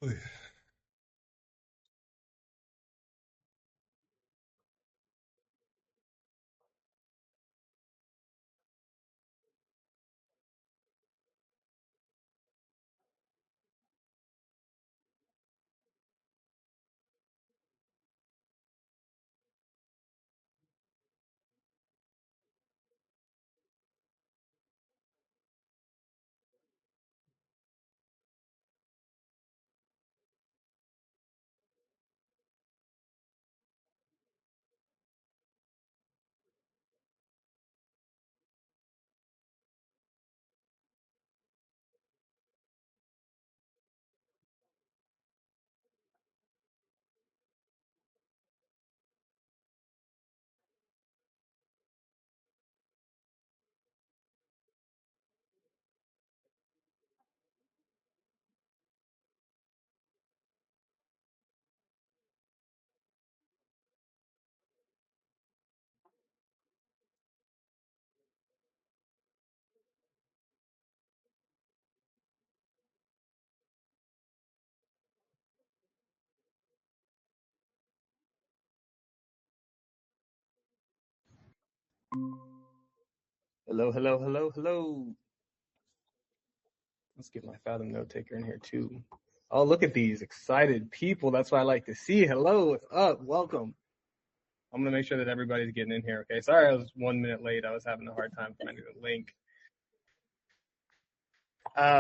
Uy. Hello, hello, hello, hello. Let's get my Fathom note taker in here too. Oh, look at these excited people. That's what I like to see. Hello, what's up? Welcome. I'm gonna make sure that everybody's getting in here. Okay. Sorry, I was 1 minute late. I was having a hard time finding the link.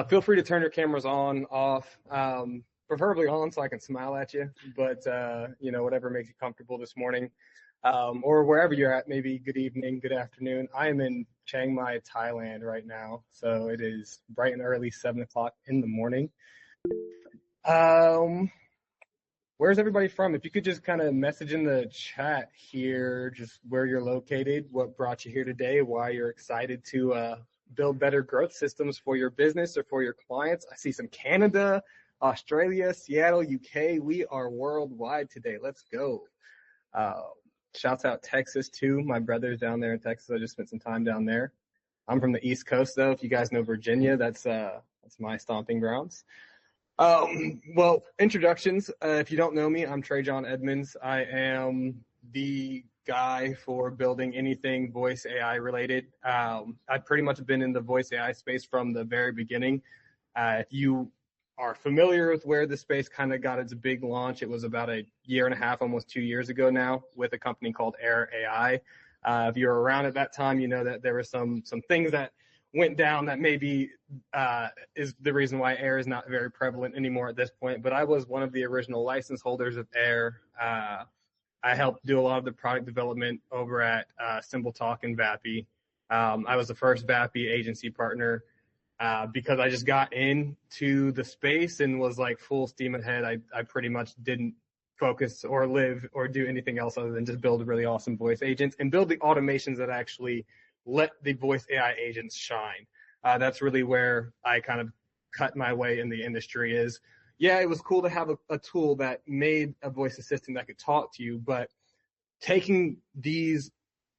Feel free to turn your cameras on, off, preferably on so I can smile at you. But whatever makes you comfortable this morning, or wherever you're at. Maybe good evening, good afternoon. I am in Chiang Mai, Thailand right now, so it is bright and early, 7 o'clock in the morning. Um, where's everybody from? If you could just kind of message in the chat here, just where you're located, what brought you here today, why you're excited to build better growth systems for your business or for your clients. I see some Canada, Australia, Seattle, UK. We are worldwide today. Let's go. Uh, Shouts out Texas too. My brother's down there in Texas. I just spent some time down there. I'm from the East Coast though. If you guys know Virginia, that's my stomping grounds. Well, introductions. If you don't know me, I'm Trey John Edmonds. I am the guy for building anything voice AI related. I've pretty much been in the voice AI space from the very beginning. If you are familiar with where the space kind of got its big launch, it was about a year and a half, almost 2 years ago now, with a company called Air AI. If you were around at that time, you know that there were some things that went down that maybe is the reason why Air is not very prevalent anymore at this point. But I was one of the original license holders of Air. I helped do a lot of the product development over at Simple Talk and Vappy. I was the first Vappy agency partner because I just got into the space and was like full steam ahead. I pretty much didn't focus or live or do anything else other than just build really awesome voice agents and build the automations that actually let the voice AI agents shine. That's really where I kind of cut my way in the industry is, yeah, it was cool to have a tool that made a voice assistant that could talk to you, but taking these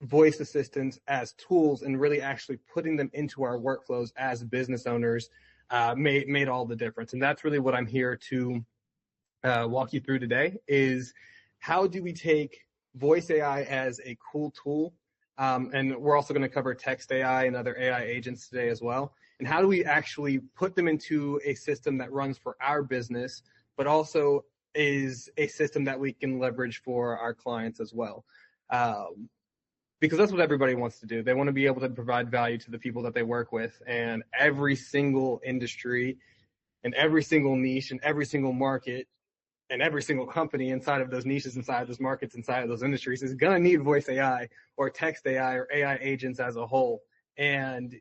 voice assistants as tools and really actually putting them into our workflows as business owners made all the difference. And that's really what I'm here to walk you through today is how do we take voice AI as a cool tool, and we're also going to cover text AI and other AI agents today as well, and how do we actually put them into a system that runs for our business but also is a system that we can leverage for our clients as well, because that's what everybody wants to do. They want to be able to provide value to the people that they work with, and every single industry and every single niche and every single market and every single company inside of those niches, inside of those markets, inside of those industries is going to need voice AI or text AI or AI agents as a whole. And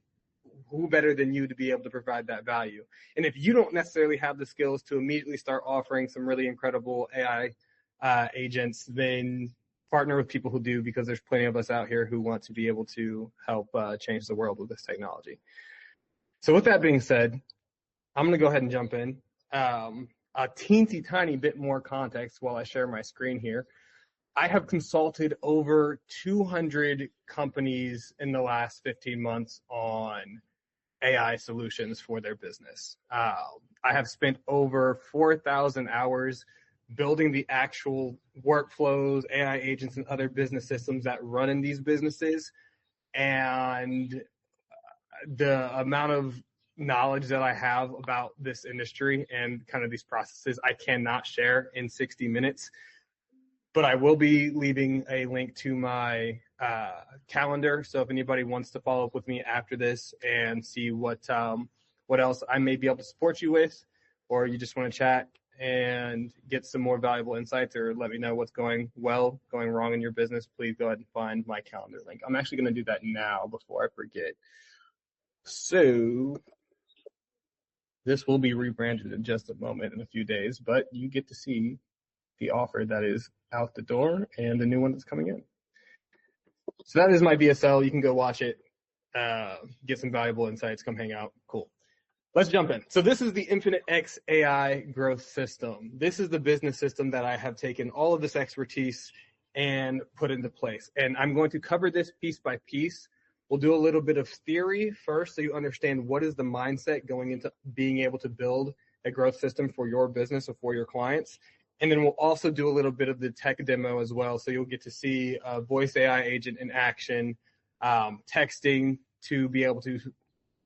who better than you to be able to provide that value? And if you don't necessarily have the skills to immediately start offering some really incredible AI agents, then partner with people who do, because there's plenty of us out here who want to be able to help change the world with this technology. So with that being said, I'm going to go ahead and jump in. A teensy tiny bit more context while I share my screen here. I have consulted over 200 companies in the last 15 months on AI solutions for their business. I have spent over 4,000 hours building the actual workflows, AI agents, and other business systems that run in these businesses. And the amount of knowledge that I have about this industry and kind of these processes, I cannot share in 60 minutes. But I will be leaving a link to my calendar. So if anybody wants to follow up with me after this and see what else I may be able to support you with, or you just want to chat and get some more valuable insights, or let me know what's going well, going wrong in your business, please go ahead and find my calendar link. I'm actually going to do that now before I forget. So this will be rebranded in just a moment, in a few days, but you get to see the offer that is out the door and the new one that's coming in. So that is my VSL. You can go watch it, get some valuable insights, come hang out. Cool. Let's jump in. So this is the InfinitX AI growth system. This is the business system that I have taken all of this expertise and put into place. And I'm going to cover this piece by piece. We'll do a little bit of theory first so you understand what is the mindset going into being able to build a growth system for your business or for your clients. And then we'll also do a little bit of the tech demo as well. So you'll get to see a voice AI agent in action, texting to be able to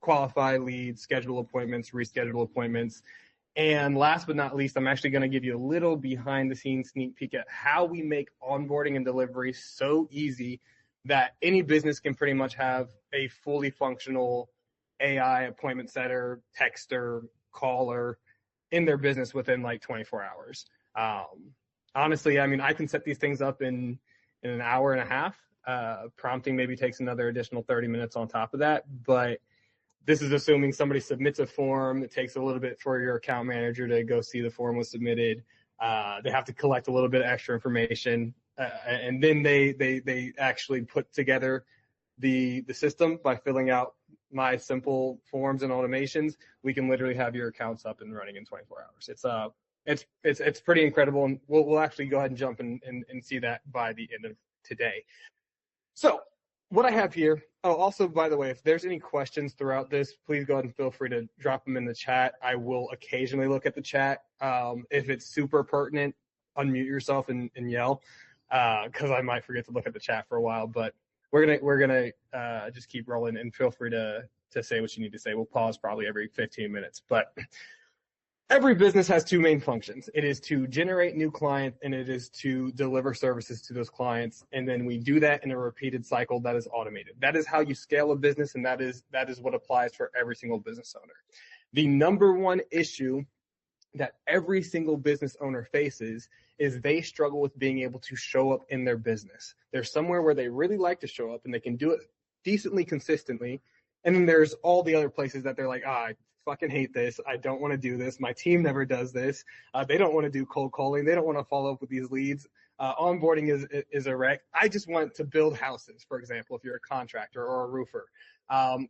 qualify leads, schedule appointments, reschedule appointments. And last but not least, I'm actually going to give you a little behind the scenes sneak peek at how we make onboarding and delivery so easy that any business can pretty much have a fully functional AI appointment setter, texter, caller in their business within like 24 hours. Honestly, I mean, I can set these things up in an hour and a half. Prompting maybe takes another additional 30 minutes on top of that, but this is assuming somebody submits a form. It takes a little bit for your account manager to go see the form was submitted. They have to collect a little bit of extra information, and then they actually put together the system by filling out my simple forms and automations. We can literally have your accounts up and running in 24 hours. It's pretty incredible, and we'll actually go ahead and jump and see that by the end of today. So what I have here, also, by the way, if there's any questions throughout this, please go ahead and feel free to drop them in the chat. I will occasionally look at the chat. If it's super pertinent, unmute yourself and yell, because I might forget to look at the chat for a while. But we're gonna just keep rolling, and feel free to say what you need to say. We'll pause probably every 15 minutes, but every business has two main functions. It is to generate new clients, and it is to deliver services to those clients. And then we do that in a repeated cycle that is automated. That is how you scale a business, and that is what applies for every single business owner. The number one issue that every single business owner faces is they struggle with being able to show up in their business. There's somewhere where they really like to show up and they can do it decently consistently. And then there's all the other places that they're like, I fucking hate this. I don't want to do this. My team never does this. They don't want to do cold calling. They don't want to follow up with these leads. Onboarding is a wreck. I just want to build houses, for example, if you're a contractor or a roofer.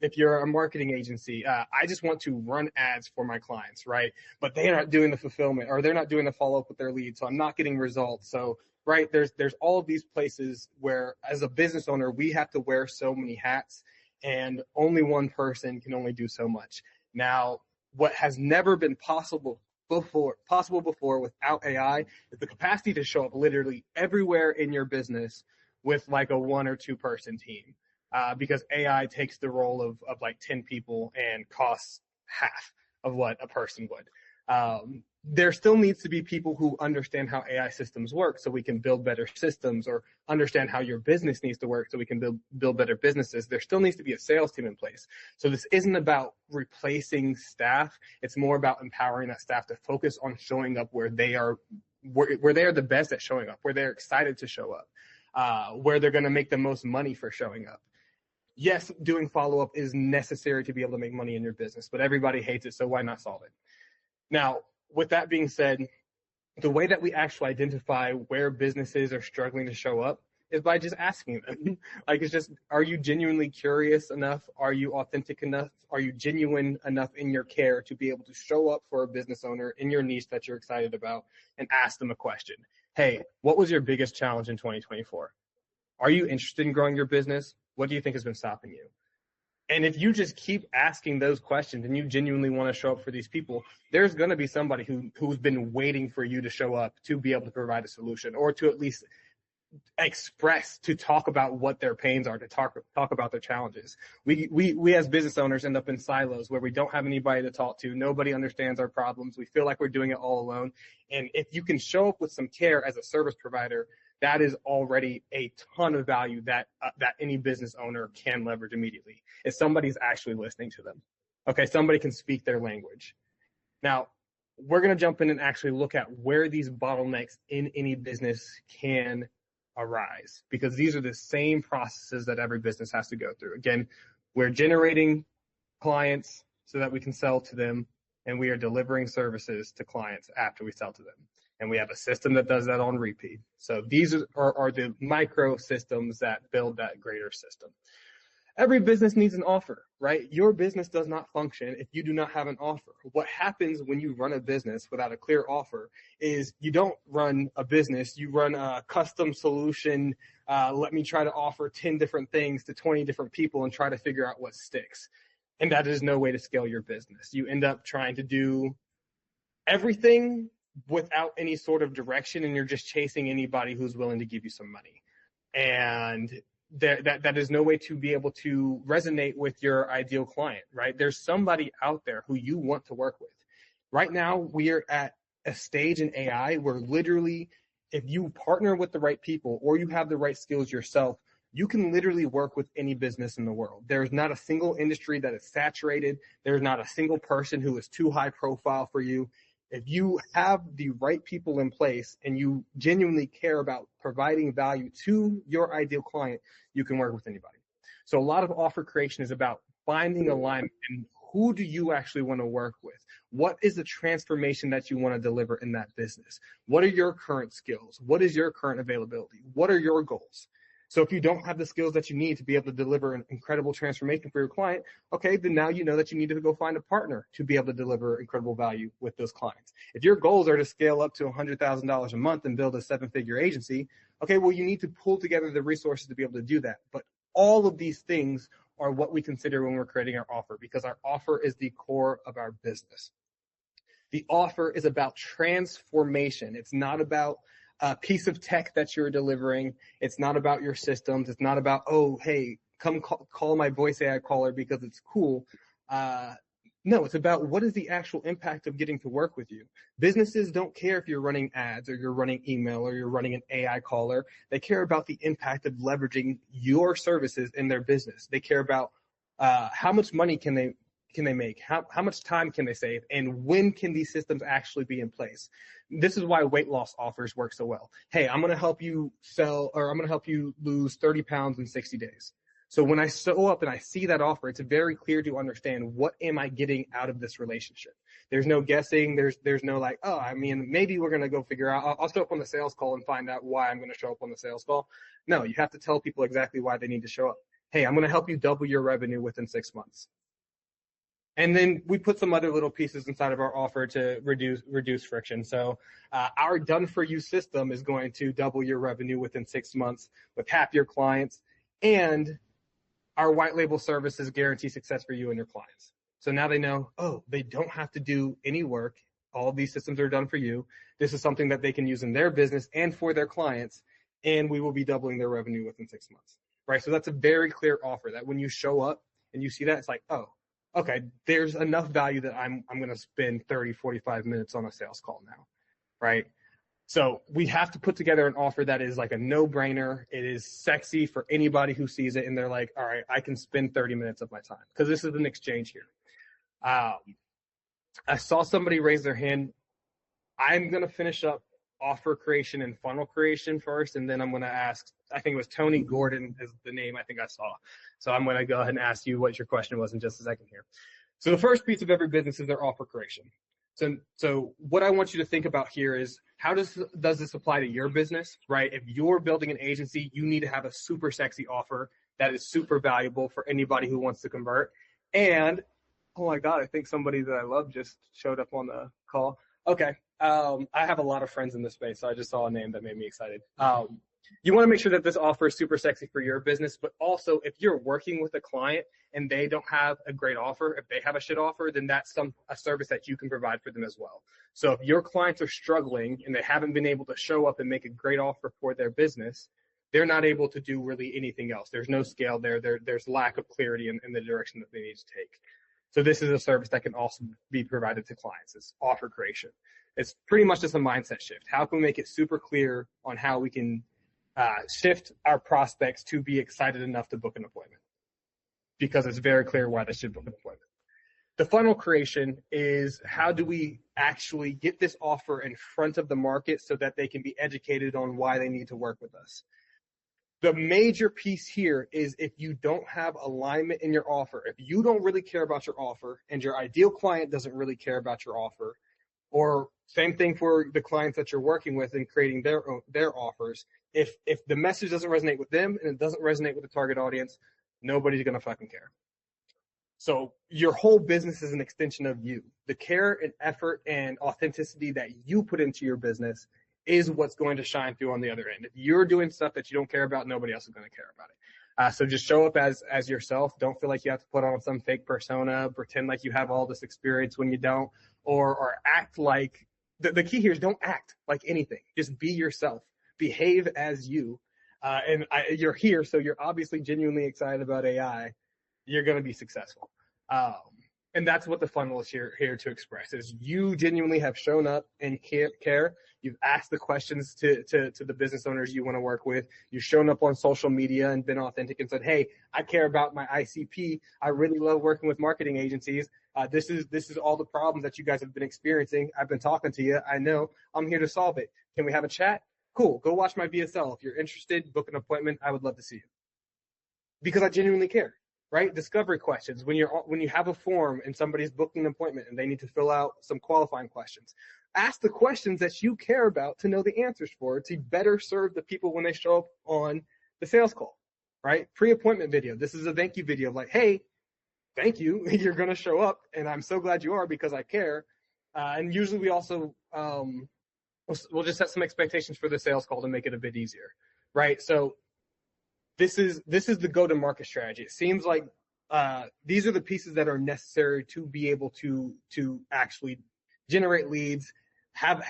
If you're a marketing agency, I just want to run ads for my clients, right? But they're not doing the fulfillment, or they're not doing the follow-up with their leads, so I'm not getting results. So, right, there's all of these places where, as a business owner, we have to wear so many hats, and only one person can only do so much. Now, what has never been possible before without AI is the capacity to show up literally everywhere in your business with like a 1 or 2 person team. Because AI takes the role of like 10 people and costs half of what a person would. There still needs to be people who understand how AI systems work so we can build better systems, or understand how your business needs to work so we can build better businesses. There still needs to be a sales team in place. So this isn't about replacing staff. It's more about empowering that staff to focus on showing up where they are the best at showing up, where they're excited to show up, where they're going to make the most money for showing up. Yes, doing follow-up is necessary to be able to make money in your business, but everybody hates it, so why not solve it? Now, with that being said, the way that we actually identify where businesses are struggling to show up is by just asking them. Like, it's just, are you genuinely curious enough? Are you authentic enough? Are you genuine enough in your care to be able to show up for a business owner in your niche that you're excited about and ask them a question? Hey, what was your biggest challenge in 2024? Are you interested in growing your business? What do you think has been stopping you? And if you just keep asking those questions and you genuinely want to show up for these people, there's going to be somebody who's been waiting for you to show up to be able to provide a solution, or to at least express, to talk about what their pains are, to talk about their challenges. We as business owners end up in silos where we don't have anybody to talk to. Nobody understands our problems. We feel like we're doing it all alone. And if you can show up with some care as a service provider, that is already a ton of value that any business owner can leverage immediately. If somebody's actually listening to them, okay, somebody can speak their language. Now, we're going to jump in and actually look at where these bottlenecks in any business can arise, because these are the same processes that every business has to go through. Again, we're generating clients so that we can sell to them, and we are delivering services to clients after we sell to them. And we have a system that does that on repeat. So these are the micro systems that build that greater system. Every business needs an offer, right? Your business does not function if you do not have an offer. What happens when you run a business without a clear offer is you don't run a business, you run a custom solution. Let me try to offer 10 different things to 20 different people and try to figure out what sticks. And that is no way to scale your business. You end up trying to do everything without any sort of direction, and you're just chasing anybody who's willing to give you some money. And that is no way to be able to resonate with your ideal client, right? There's somebody out there who you want to work with. Right now, we are at a stage in AI where literally, if you partner with the right people or you have the right skills yourself, you can literally work with any business in the world. There's not a single industry that is saturated. There's not a single person who is too high profile for you. If you have the right people in place and you genuinely care about providing value to your ideal client, you can work with anybody. So a lot of offer creation is about finding alignment and who do you actually want to work with? What is the transformation that you want to deliver in that business? What are your current skills? What is your current availability? What are your goals? So if you don't have the skills that you need to be able to deliver an incredible transformation for your client, okay, then now you know that you need to go find a partner to be able to deliver incredible value with those clients. If your goals are to scale up to $100,000 a month and build a 7-figure agency, okay, well, you need to pull together the resources to be able to do that. But all of these things are what we consider when we're creating our offer, because our offer is the core of our business. The offer is about transformation. It's not about a piece of tech that you're delivering. It's not about your systems. It's not about, oh, hey, come call my voice AI caller because it's cool. No, it's about what is the actual impact of getting to work with you. Businesses don't care if you're running ads or you're running email or you're running an AI caller. They care about the impact of leveraging your services in their business. They care about how much money can they make? How much time can they save? And when can these systems actually be in place? This is why weight loss offers work so well. Hey, I'm going to help you sell, or I'm going to help you lose 30 pounds in 60 days. So when I show up and I see that offer, it's very clear to understand, what am I getting out of this relationship? There's no guessing. There's no like, oh, I mean, maybe we're going to go figure out, I'll show up on the sales call and find out why I'm going to show up on the sales call. No, you have to tell people exactly why they need to show up. Hey, I'm going to help you double your revenue within 6 months. And then we put some other little pieces inside of our offer to reduce friction. So our done-for-you system is going to double your revenue within 6 months with happier clients, and our white label services guarantee success for you and your clients. So now they know, oh, they don't have to do any work. All of these systems are done for you. This is something that they can use in their business and for their clients, and we will be doubling their revenue within 6 months, right? So that's a very clear offer that when you show up and you see that, it's like, oh, okay, there's enough value that I'm going to spend 30, 45 minutes on a sales call now, right? So we have to put together an offer that is like a no-brainer. It is sexy for anybody who sees it, and they're like, all right, I can spend 30 minutes of my time, because this is an exchange here. I saw somebody raise their hand. I'm going to finish up offer creation and funnel creation first, and then I'm going to ask, I think it was Tony Gordon is the name I think I saw. So I'm going to go ahead and ask you what your question was in just a second here. So the first piece of every business is their offer creation. So what I want you to think about here is, how does this apply to your business, right? If you're building an agency, you need to have a super sexy offer that is super valuable for anybody who wants to convert. And, oh my God, I think somebody that I love just showed up on the call. Okay. I have a lot of friends in this space, so I just saw a name that made me excited. You want to make sure that this offer is super sexy for your business, but also if you're working with a client and they don't have a great offer, if they have a shit offer, then that's a service that you can provide for them as well. So if your clients are struggling and they haven't been able to show up and make a great offer for their business, they're not able to do really anything else. There's no scale there. There's lack of clarity in the direction that they need to take. So this is a service that can also be provided to clients. It's offer creation. It's pretty much just a mindset shift. How can we make it super clear on how we can shift our prospects to be excited enough to book an appointment? Because it's very clear why they should book an appointment. The funnel creation is how do we actually get this offer in front of the market so that they can be educated on why they need to work with us. The major piece here is if you don't have alignment in your offer, if you don't really care about your offer and your ideal client doesn't really care about your offer, or same thing for the clients that you're working with and creating their offers, if the message doesn't resonate with them and it doesn't resonate with the target audience, nobody's going to fucking care. So your whole business is an extension of you. The care and effort and authenticity that you put into your business is what's going to shine through on the other end. If you're doing stuff that you don't care about, nobody else is going to care about it. So just show up as yourself. Don't feel like you have to put on some fake persona, pretend like you have all this experience when you don't, or act like, the key here is don't act like anything. Just be yourself. Behave as you. You're here, so you're obviously genuinely excited about AI. You're going to be successful. And that's what the funnel is here to express, is you genuinely have shown up and care. You've asked the questions to the business owners you want to work with. You've shown up on social media and been authentic and said, hey, I care about my ICP. I really love working with marketing agencies. This is all the problems that you guys have been experiencing. I've been talking to you. I know. I'm here to solve it. Can we have a chat? Cool. Go watch my VSL. If you're interested, book an appointment. I would love to see you. Because I genuinely care. Right? Discovery questions. When you have a form and somebody's booking an appointment and they need to fill out some qualifying questions, ask the questions that you care about to know the answers for, to better serve the people when they show up on the sales call. Right? Pre-appointment video. This is a thank you video of like, hey, thank you. You're going to show up and I'm so glad you are because I care. And usually we also, we'll just set some expectations for the sales call to make it a bit easier. Right? So this is the go-to-market strategy. It seems like these are the pieces that are necessary to be able to actually generate leads, have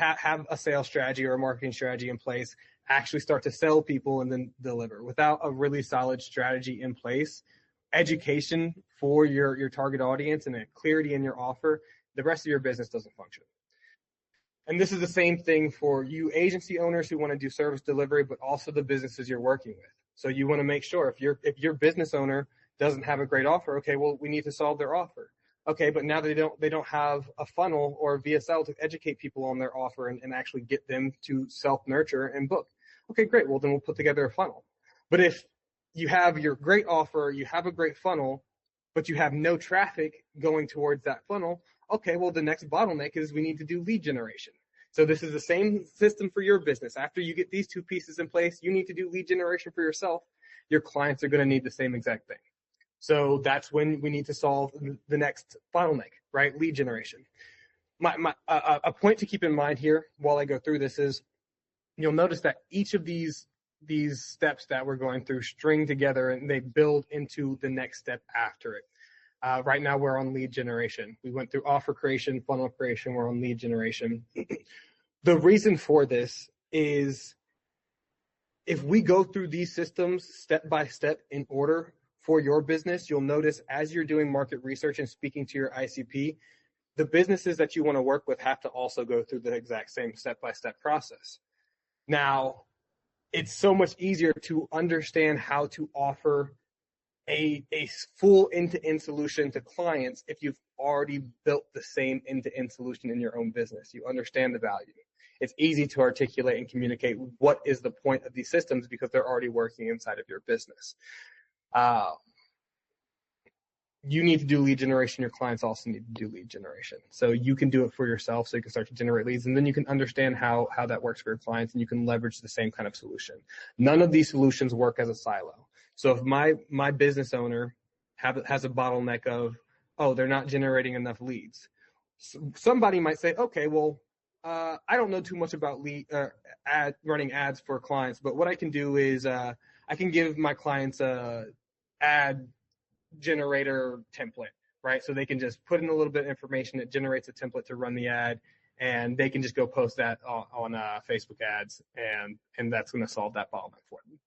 a sales strategy or a marketing strategy in place, actually start to sell people, and then deliver. Without a really solid strategy in place, education for your target audience and a clarity in your offer, the rest of your business doesn't function. And this is the same thing for you agency owners who want to do service delivery, but also the businesses you're working with. So you want to make sure if your business owner doesn't have a great offer, okay, well, we need to solve their offer. Okay, but now they don't have a funnel or a VSL to educate people on their offer and actually get them to self-nurture and book. Okay, great. Well, then we'll put together a funnel. But if you have your great offer, you have a great funnel, but you have no traffic going towards that funnel, okay, well, the next bottleneck is we need to do lead generation. So this is the same system for your business. After you get these two pieces in place, you need to do lead generation for yourself. Your clients are going to need the same exact thing. So that's when we need to solve the next bottleneck, right? Lead generation. A point to keep in mind here while I go through this is you'll notice that each of these steps that we're going through string together and they build into the next step after it. Right now we're on lead generation. We went through offer creation, funnel creation. We're on lead generation. The reason for this is if we go through these systems step by step in order for your business, you'll notice as you're doing market research and speaking to your ICP, the businesses that you want to work with have to also go through the exact same step-by-step process. Now, it's so much easier to understand how to offer a full end-to-end solution to clients if you've already built the same end-to-end solution in your own business. You understand the value. It's easy to articulate and communicate what is the point of these systems because they're already working inside of your business. You need to do lead generation. Your clients also need to do lead generation. So you can do it for yourself so you can start to generate leads, and then you can understand how that works for your clients, and you can leverage the same kind of solution. None of these solutions work as a silo. So if my business owner has a bottleneck of, oh, they're not generating enough leads, somebody might say, okay, well, I don't know too much about running ads for clients, but what I can do is I can give my clients a ad generator template, right? So they can just put in a little bit of information. It generates a template to run the ad, and they can just go post that on Facebook ads, and that's going to solve that bottleneck for them.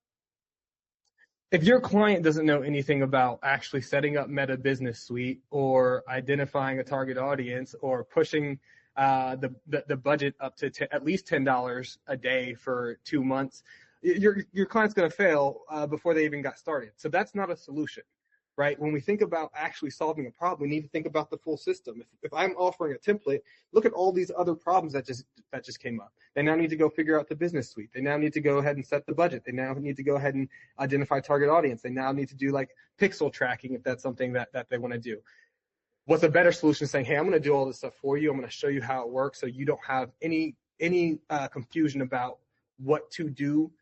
If your client doesn't know anything about actually setting up Meta Business Suite or identifying a target audience or pushing the budget up to at least $10 a day for 2 months, your client's going to fail before they even got started. So that's not a solution, right? When we think about actually solving a problem, we need to think about the full system. If I'm offering a template, look at all these other problems that just came up. They now need to go figure out the business suite. They now need to go ahead and set the budget. They now need to go ahead and identify target audience. They now need to do like pixel tracking if that's something that they want to do. What's a better solution? Saying, hey, I'm going to do all this stuff for you. I'm going to show you how it works, so you don't have any confusion about what to do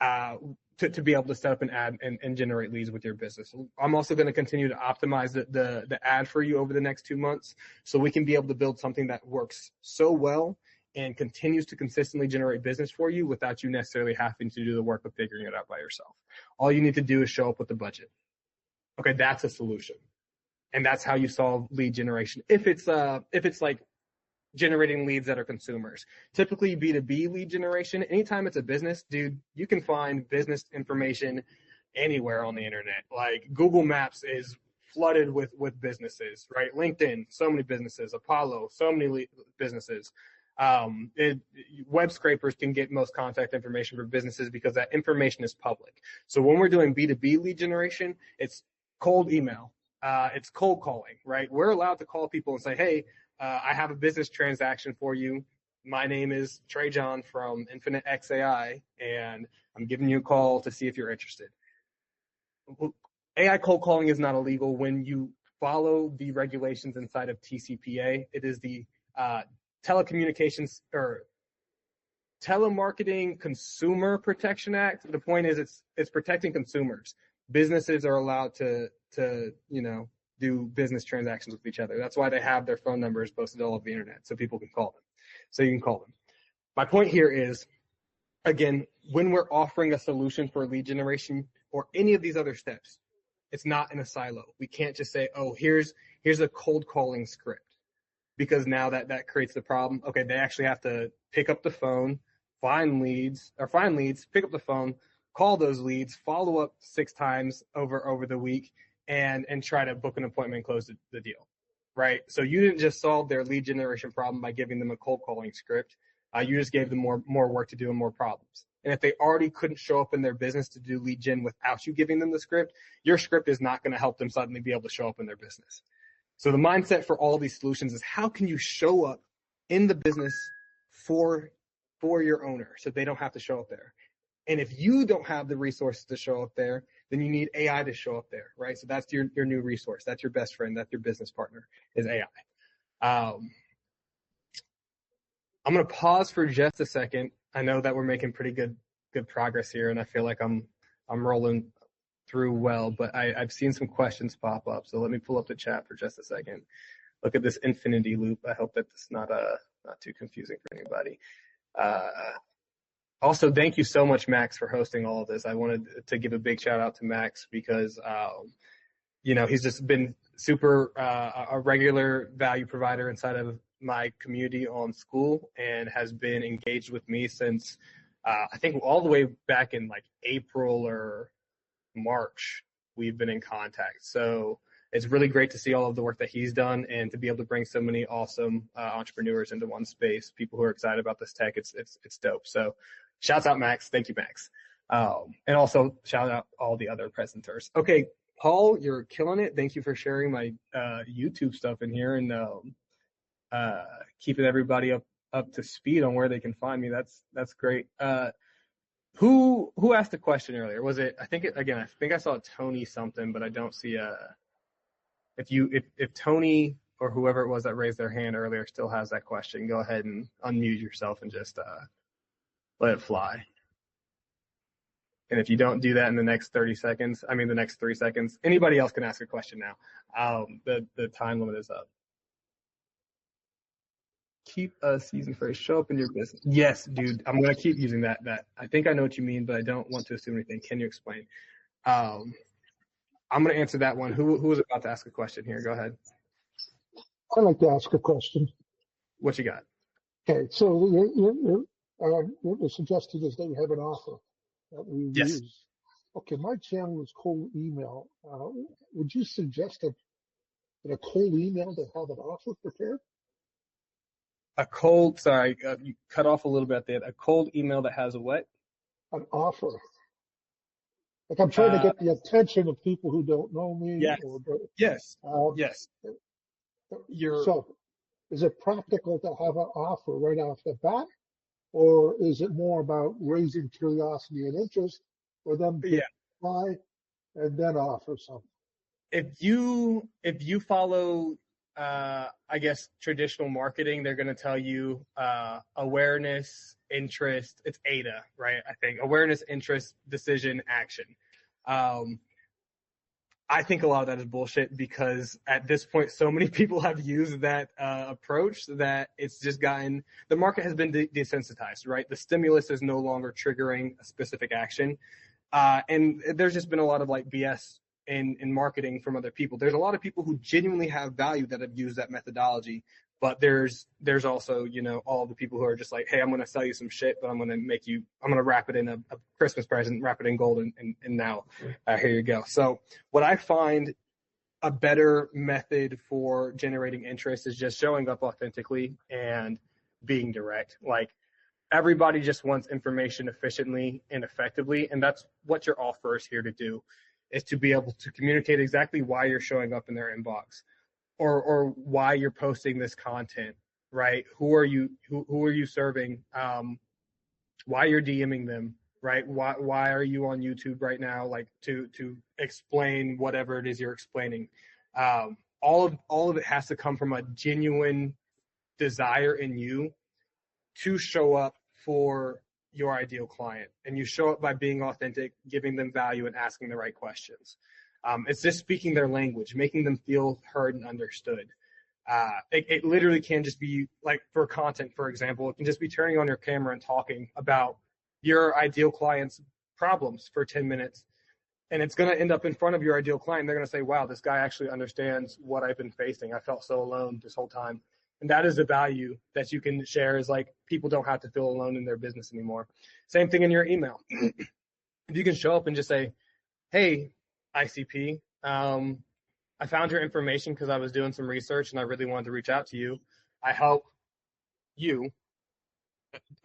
to be able to set up an ad and generate leads with your business. I'm also going to continue to optimize the ad for you over the next 2 months, so we can be able to build something that works so well and continues to consistently generate business for you without you necessarily having to do the work of figuring it out by yourself. All you need to do is show up with the budget. Okay, that's a solution. And that's how you solve lead generation. If it's like generating leads that are consumers. Typically B2B lead generation, anytime it's a business, dude, you can find business information anywhere on the internet. Like Google Maps is flooded with businesses, right? LinkedIn, so many businesses. Apollo, so many businesses. Web scrapers can get most contact information for businesses because that information is public. So when we're doing B2B lead generation, it's cold email. It's cold calling, right? We're allowed to call people and say, hey, I have a business transaction for you. My name is Trey John from InfinitX AI, and I'm giving you a call to see if you're interested. AI cold calling is not illegal when you follow the regulations inside of TCPA. It is the Telecommunications or Telemarketing Consumer Protection Act. The point is it's protecting consumers. Businesses are allowed to do business transactions with each other. That's why they have their phone numbers posted all over the internet so people can call them. So you can call them. My point here is, again, when we're offering a solution for lead generation or any of these other steps, it's not in a silo. We can't just say, oh, here's a cold calling script, because now that creates the problem. Okay, they actually have to pick up the phone, find leads, pick up the phone, call those leads, follow up 6 times over the week, and try to book an appointment and close the deal, right? So you didn't just solve their lead generation problem by giving them a cold calling script. You just gave them more work to do and more problems. And if they already couldn't show up in their business to do lead gen without you giving them the script, your script is not going to help them suddenly be able to show up in their business. So the mindset for all these solutions is, how can you show up in the business for your owner so they don't have to show up there? And if you don't have the resources to show up there, then you need AI to show up there, right? So that's your new resource. That's your best friend. That's your business partner, is AI. I'm going to pause for just a second. I know that we're making pretty good progress here, and I feel like I'm rolling through well, but I've seen some questions pop up. So let me pull up the chat for just a second. Look at this infinity loop. I hope that it's not too confusing for anybody. Also, thank you so much, Max, for hosting all of this. I wanted to give a big shout out to Max because, he's just been super a regular value provider inside of my community on school, and has been engaged with me since I think all the way back in like April or March. We've been in contact. So it's really great to see all of the work that he's done, and to be able to bring so many awesome entrepreneurs into one space, people who are excited about this tech. It's dope. So shouts out, Max. Thank you, Max. And also shout out all the other presenters. Okay, Paul, you're killing it. Thank you for sharing my YouTube stuff in here and keeping everybody up to speed on where they can find me. That's great. Who asked the question earlier? Was it? I think I saw Tony something, but I don't see if Tony or whoever it was that raised their hand earlier still has that question, go ahead and unmute yourself and just let it fly. And if you don't do that in the next 30 seconds, the next 3 seconds, anybody else can ask a question now. The time limit is up. keep us using phrase show up in your business. Yes, dude. I'm gonna keep using that. I think I know what you mean, but I don't want to assume anything. Can you explain? Um, I'm gonna answer that one. Who was about to ask a question here? Go ahead. I'd like to ask a question. What you got? Okay, so what you're suggesting is that you have an offer that we Yes. use. Okay, my channel is cold email. Would you suggest that in a cold email to have an offer prepared? A cold, sorry, you cut off a little bit there. A cold email that has a what? An offer. Like I'm trying to Uh, get the attention of people who don't know me yes, or yes, uh, yes. You're, so is it practical to have an offer right off the bat? Or is it more about raising curiosity and interest for them to yeah. apply and then offer something? If you follow, I guess traditional marketing, they're going to tell you awareness, interest. It's AIDA, right? I think awareness, interest, decision, action. Um, I think a lot of that is bullshit because at this point, so many people have used that approach that it's just gotten the market has been desensitized, right? The stimulus is no longer triggering a specific action, and there's just been a lot of like BS in marketing from other people. There's a lot of people who genuinely have value that have used that methodology, but there's also all the people who are just like, hey, I'm going to sell you some shit, but I'm going to wrap it in a Christmas present, wrap it in gold, and now here you go. So what I find a better method for generating interest is just showing up authentically and being direct. Like everybody just wants information efficiently and effectively, and that's what your offer is here to do, is to be able to communicate exactly why you're showing up in their inbox or why you're posting this content, right? Who are you serving? Why you're DMing them, right? Why are you on YouTube right now? Like to explain whatever it is you're explaining. All of it has to come from a genuine desire in you to show up for your ideal client, and you show up by being authentic, giving them value, and asking the right questions. It's just speaking their language, making them feel heard and understood. It literally can just be like for content, for example, it can just be turning on your camera and talking about your ideal client's problems for 10 minutes. And it's going to end up in front of your ideal client. They're going to say, wow, this guy actually understands what I've been facing. I felt so alone this whole time. And that is the value that you can share, is like people don't have to feel alone in their business anymore. Same thing in your email. If you can show up and just say, hey, ICP, I found your information because I was doing some research and I really wanted to reach out to you. I help you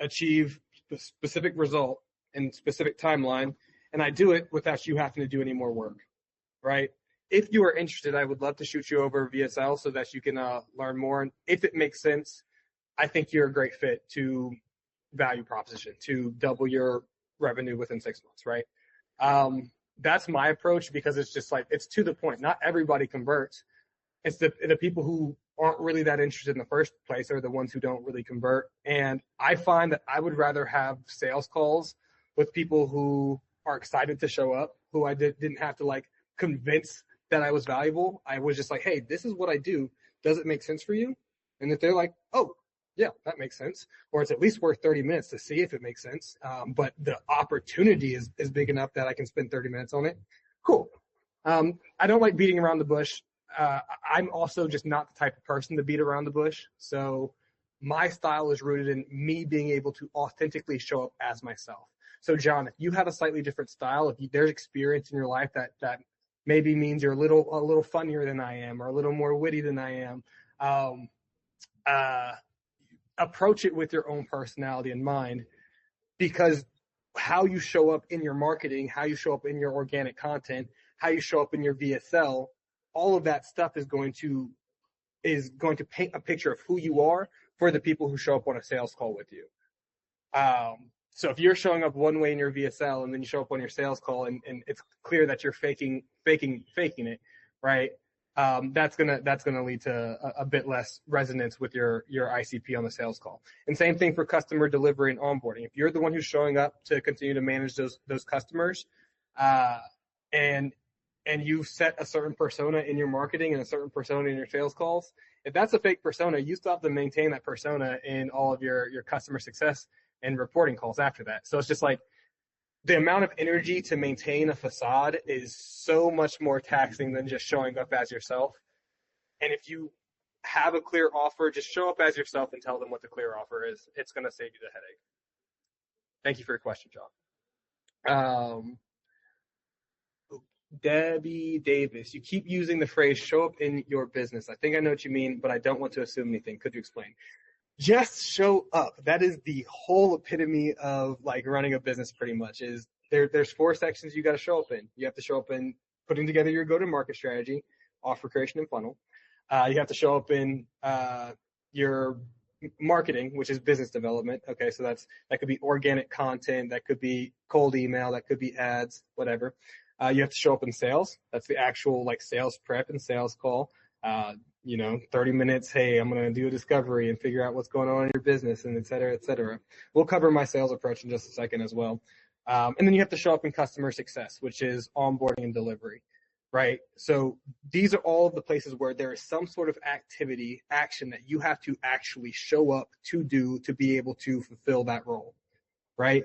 achieve a specific result in specific timeline, and I do it without you having to do any more work, right? If you are interested, I would love to shoot you over VSL so that you can learn more. And if it makes sense, I think you're a great fit to value proposition to double your revenue within 6 months, right? That's my approach because it's just like, it's to the point. Not everybody converts. It's the people who aren't really that interested in the first place are the ones who don't really convert. And I find that I would rather have sales calls with people who are excited to show up, who I didn't have to like convince that I was valuable. I was just like, hey, this is what I do. Does it make sense for you? And if they're like, oh, yeah, that makes sense, or it's at least worth 30 minutes to see if it makes sense. But the opportunity is big enough that I can spend 30 minutes on it. Cool. I don't like beating around the bush. I'm also just not the type of person to beat around the bush. So my style is rooted in me being able to authentically show up as myself. So John, if you have a slightly different style, if there's experience in your life that maybe means you're a little funnier than I am, or a little more witty than I am, approach it with your own personality in mind, because how you show up in your marketing, how you show up in your organic content, how you show up in your VSL, all of that stuff is going to paint a picture of who you are for the people who show up on a sales call with you. So if you're showing up one way in your VSL and then you show up on your sales call and it's clear that you're faking it, right? That's gonna lead to a bit less resonance with your ICP on the sales call. And same thing for customer delivery and onboarding. If you're the one who's showing up to continue to manage those customers, and you set a certain persona in your marketing and a certain persona in your sales calls, If that's a fake persona, you still have to maintain that persona in all of your customer success and reporting calls after that. So it's just like the amount of energy to maintain a facade is so much more taxing than just showing up as yourself. And if you have a clear offer, just show up as yourself and tell them what the clear offer is. It's going to save you the headache. Thank you for your question, John. Debbie Davis, you keep using the phrase show up in your business. I think I know what you mean, but I don't want to assume anything. Could you explain? Just show up. That is the whole epitome of like running a business pretty much. Is there's four sections you got to show up in. You have to show up in putting together your go-to-market strategy, offer creation and funnel. You have to show up in your marketing, which is business development. Okay, so that could be organic content, that could be cold email, that could be ads, whatever. You have to show up in sales. That's the actual like sales prep and sales call. 30 minutes. Hey, I'm going to do a discovery and figure out what's going on in your business, and et cetera, et cetera. We'll cover my sales approach in just a second as well. And then you have to show up in customer success, which is onboarding and delivery, right? So these are all of the places where there is some sort of activity, action that you have to actually show up to do to be able to fulfill that role, right?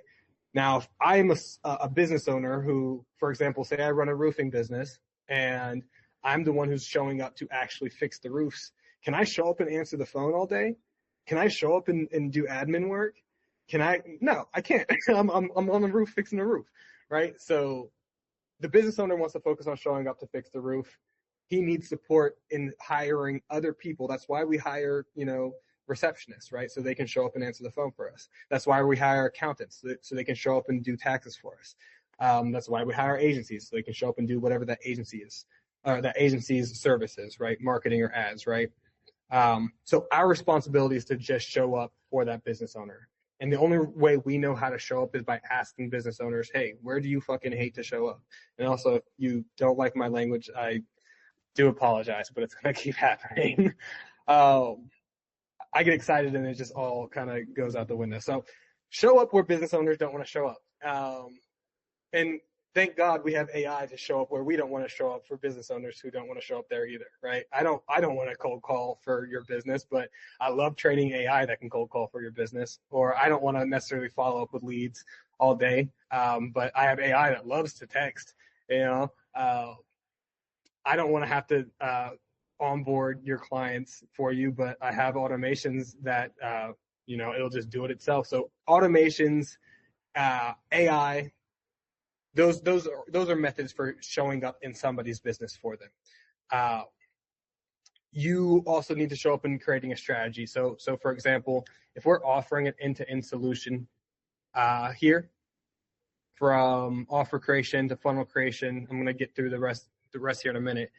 Now, if I'm a business owner who, for example, say I run a roofing business and I'm the one who's showing up to actually fix the roofs, can I show up and answer the phone all day? Can I show up and do admin work? No, I can't. I'm on the roof fixing the roof, right? So the business owner wants to focus on showing up to fix the roof. He needs support in hiring other people. That's why we hire, receptionists, right? So they can show up and answer the phone for us. That's why we hire accountants, so they can show up and do taxes for us. That's why we hire agencies, so they can show up and do whatever that agency is, or that agency's services, right? Marketing or ads, right? So our responsibility is to just show up for that business owner. And the only way we know how to show up is by asking business owners, hey, where do you fucking hate to show up? And also, if you don't like my language, I do apologize, but it's going to keep happening. I get excited and it just all kind of goes out the window. So show up where business owners don't want to show up. And thank God we have AI to show up where we don't want to show up for business owners who don't want to show up there either, right? I don't want to cold call for your business, but I love training AI that can cold call for your business. Or I don't want to necessarily follow up with leads all day, but I have AI that loves to text. I don't want to have to onboard your clients for you, but I have automations that it'll just do it itself. So automations, AI. Those are methods for showing up in somebody's business for them. You also need to show up in creating a strategy. So for example, if we're offering an end-to-end solution here, from offer creation to funnel creation, I'm going to get through the rest here in a minute.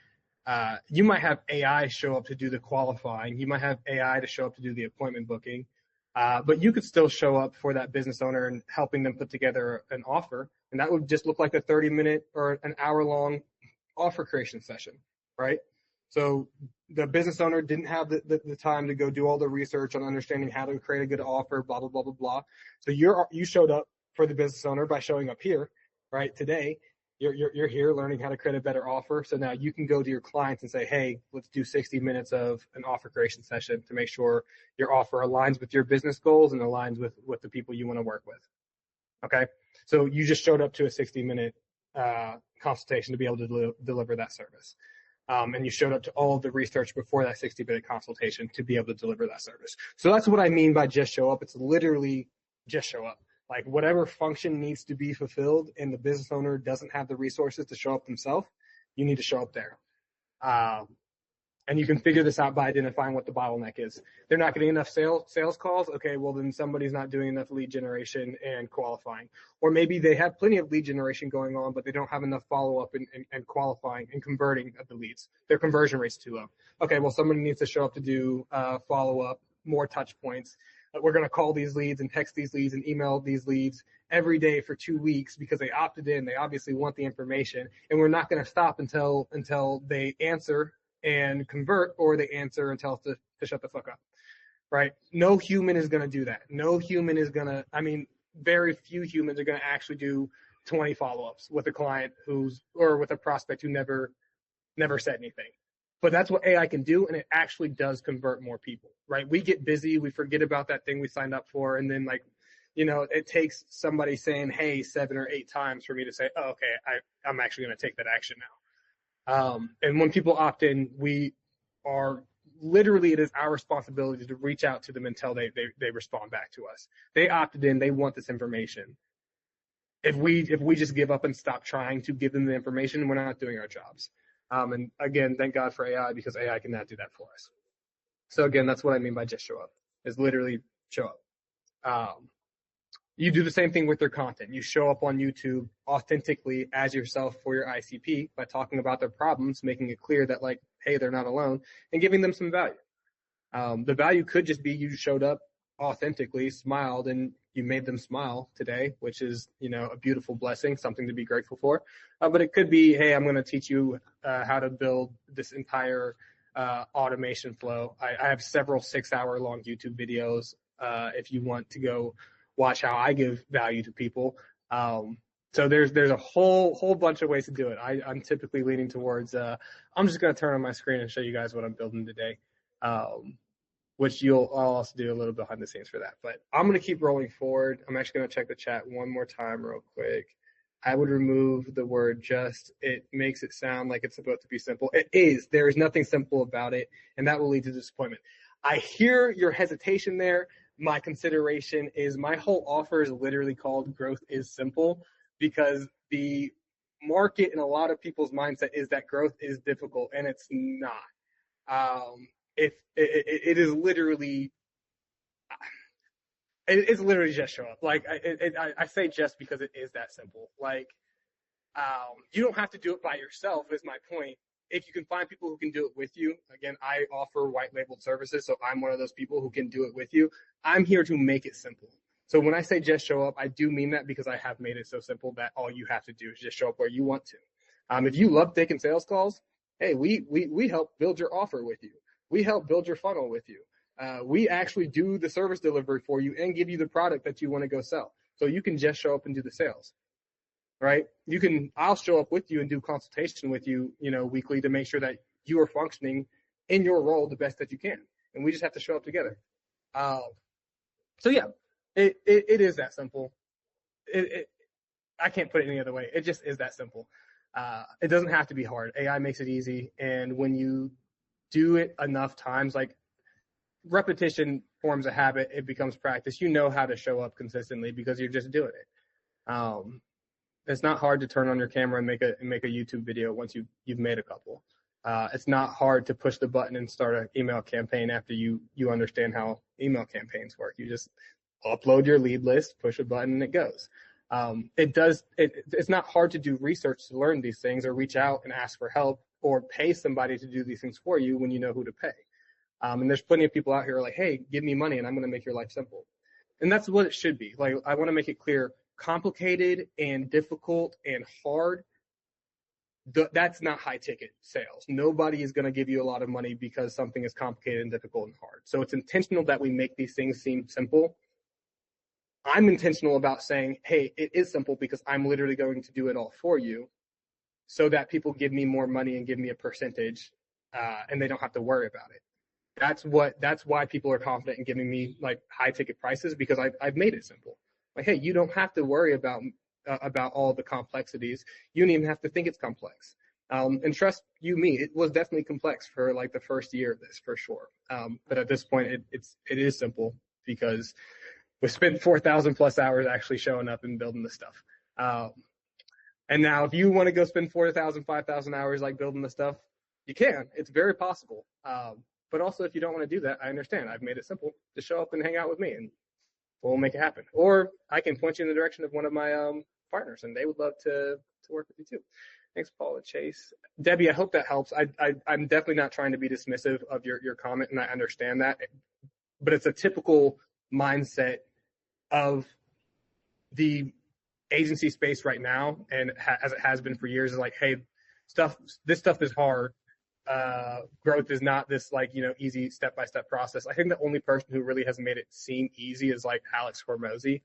You might have AI show up to do the qualifying. You might have AI to show up to do the appointment booking. But you could still show up for that business owner and helping them put together an offer. And that would just look like a 30-minute or an hour-long offer creation session, right? So the business owner didn't have the time to go do all the research on understanding how to create a good offer, blah, blah, blah, blah, blah. So you showed up for the business owner by showing up here, right, today. You're here learning how to create a better offer. So now you can go to your clients and say, hey, let's do 60 minutes of an offer creation session to make sure your offer aligns with your business goals and aligns with the people you want to work with. Okay. So you just showed up to a 60-minute consultation to be able to deliver that service. And you showed up to all of the research before that 60-minute consultation to be able to deliver that service. So that's what I mean by just show up. It's literally just show up. Like whatever function needs to be fulfilled and the business owner doesn't have the resources to show up themselves, you need to show up there. And you can figure this out by identifying what the bottleneck is. They're not getting enough sales calls. Okay, well then somebody's not doing enough lead generation and qualifying. Or maybe they have plenty of lead generation going on, but they don't have enough follow-up and qualifying and converting of the leads. Their conversion rate's too low. Okay, well somebody needs to show up to do follow-up, more touch points. We're going to call these leads and text these leads and email these leads every day for 2 weeks because they opted in. They obviously want the information, and we're not going to stop until they answer and convert, or they answer and tell us to shut the fuck up, right? No human is going to do that. No human is going to, very few humans are going to actually do 20 follow-ups with a client or with a prospect who never said anything. But that's what AI can do, and it actually does convert more people, right? We get busy, we forget about that thing we signed up for, and then like, it takes somebody saying, hey, 7 or 8 times for me to say, oh, okay, I'm actually going to take that action now. And when people opt in, we are literally, it is our responsibility to reach out to them until they respond back to us. They opted in, they want this information. If we just give up and stop trying to give them the information, we're not doing our jobs. And again, thank God for AI, because AI cannot do that for us. So again, that's what I mean by just show up, is literally show up. You do the same thing with their content. You show up on YouTube authentically as yourself for your ICP by talking about their problems, making it clear that like, hey, they're not alone, and giving them some value. The value could just be you showed up authentically, smiled, and you made them smile today, which is, a beautiful blessing, something to be grateful for. But it could be, hey, I'm going to teach you how to build this entire automation flow. I have several 6-hour long YouTube videos if you want to go watch how I give value to people. So there's a whole bunch of ways to do it. I'm typically leaning towards I'm just going to turn on my screen and show you guys what I'm building today. Which I'll also do a little behind the scenes for that. But I'm going to keep rolling forward. I'm actually going to check the chat one more time real quick. I would remove the word just. It makes it sound like it's supposed to be simple. It is. There is nothing simple about it, and that will lead to disappointment. I hear your hesitation there. My consideration is my whole offer is literally called Growth is Simple, because the market and a lot of people's mindset is that growth is difficult, and it's not. If it is literally, it's literally just show up. Like I say just because it is that simple. Like you don't have to do it by yourself, is my point. If you can find people who can do it with you, again, I offer white labeled services, so I'm one of those people who can do it with you. I'm here to make it simple. So when I say just show up, I do mean that, because I have made it so simple that all you have to do is just show up where you want to. If you love taking sales calls, hey, we help build your offer with you. We help build your funnel with you. We actually do the service delivery for you and give you the product that you want to go sell. So you can just show up and do the sales, right? I'll show up with you and do consultation with you, weekly, to make sure that you are functioning in your role the best that you can. And we just have to show up together. So yeah, it is that simple. I can't put it any other way. It just is that simple. It doesn't have to be hard. AI makes it easy. And when you do it enough times, like repetition forms a habit, it becomes practice. You know how to show up consistently because you're just doing it. It's not hard to turn on your camera and make a YouTube video once you've made a couple. It's not hard to push the button and start an email campaign after you understand how email campaigns work. You just upload your lead list, push a button, and it goes. It's not hard to do research to learn these things, or reach out and ask for help, or pay somebody to do these things for you when you know who to pay. And there's plenty of people out here like, hey, give me money and I'm going to make your life simple. And that's what it should be. Like, I want to make it clear, complicated and difficult and hard, that's not high ticket sales. Nobody is going to give you a lot of money because something is complicated and difficult and hard. So it's intentional that we make these things seem simple. I'm intentional about saying, hey, it is simple because I'm literally going to do it all for you, so that people give me more money and give me a percentage, and they don't have to worry about it. That's why people are confident in giving me like high ticket prices, because I've made it simple. Like, hey, you don't have to worry about all the complexities. You don't even have to think it's complex. And trust you me, it was definitely complex for like the first year of this, for sure. But at this point, it is simple, because we spent 4,000 plus hours actually showing up and building this stuff. And now if you want to go spend 4,000, 5,000 hours like building the stuff, you can. It's very possible. But also, if you don't want to do that, I understand. I've made it simple to show up and hang out with me, and we'll make it happen. Or I can point you in the direction of one of my partners, and they would love to work with you too. Thanks, Paula Chase. Debbie, I hope that helps. I'm definitely not trying to be dismissive of your comment, and I understand that. But it's a typical mindset of the agency space right now, and as it has been for years, is like, hey, this stuff is hard. Growth is not this like, easy step-by-step process. I think the only person who really has made it seem easy is like Alex Hormozy.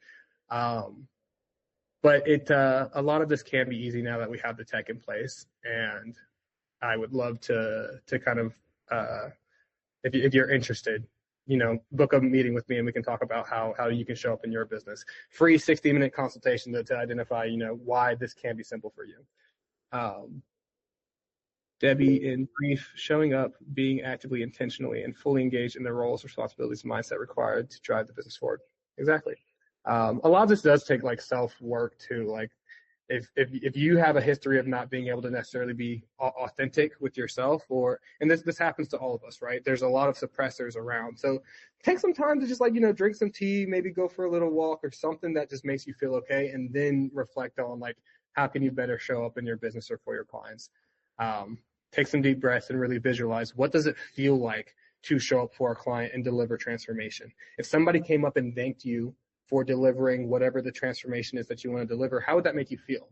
But a lot of this can be easy now that we have the tech in place. And I would love to kind of, if you're interested, book a meeting with me and we can talk about how you can show up in your business. Free 60-minute consultation to identify, why this can be simple for you. Debbie, in brief, showing up, being actively, intentionally, and fully engaged in the roles, responsibilities, mindset required to drive the business forward. Exactly. A lot of this does take like self-work too. Like if you have a history of not being able to necessarily be authentic with yourself, and this happens to all of us, right? There's a lot of suppressors around. So take some time to just like, drink some tea, maybe go for a little walk or something that just makes you feel okay, and then reflect on like, how can you better show up in your business or for your clients? Take some deep breaths and really visualize, what does it feel like to show up for a client and deliver transformation? If somebody came up and thanked you for delivering whatever the transformation is that you want to deliver, how would that make you feel?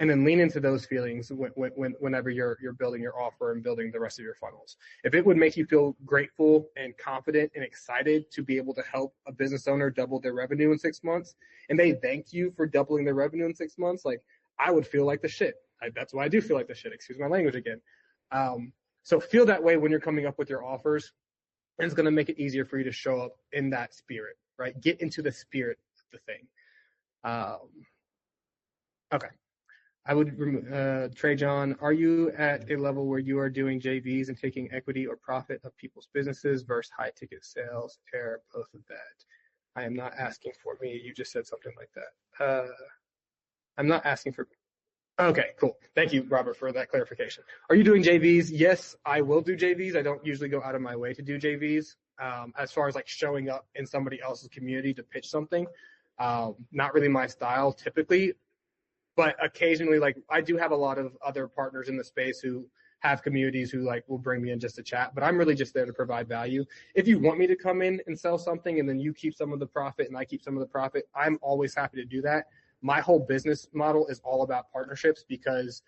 And then lean into those feelings whenever you're building your offer and building the rest of your funnels. If it would make you feel grateful and confident and excited to be able to help a business owner double their revenue in 6 months, and they thank you for doubling their revenue in 6 months, like, I would feel like the shit. That's why I do feel like the shit. Excuse my language again. So feel that way when you're coming up with your offers, and it's going to make it easier for you to show up in that spirit, right? Get into the spirit of the thing. Okay. I would remove, Trey John, are you at a level where you are doing JVs and taking equity or profit of people's businesses versus high ticket sales? Pair both of that. I am not asking for me. You just said something like that. I'm not asking for. Okay, cool. Thank you, Robert, for that clarification. Are you doing JVs? Yes, I will do JVs. I don't usually go out of my way to do JVs. As far as like showing up in somebody else's community to pitch something, not really my style typically, but occasionally, like, I do have a lot of other partners in the space who have communities who like will bring me in just to chat, but I'm really just there to provide value. If you want me to come in and sell something and then you keep some of the profit and I keep some of the profit, I'm always happy to do that. My whole business model is all about partnerships, because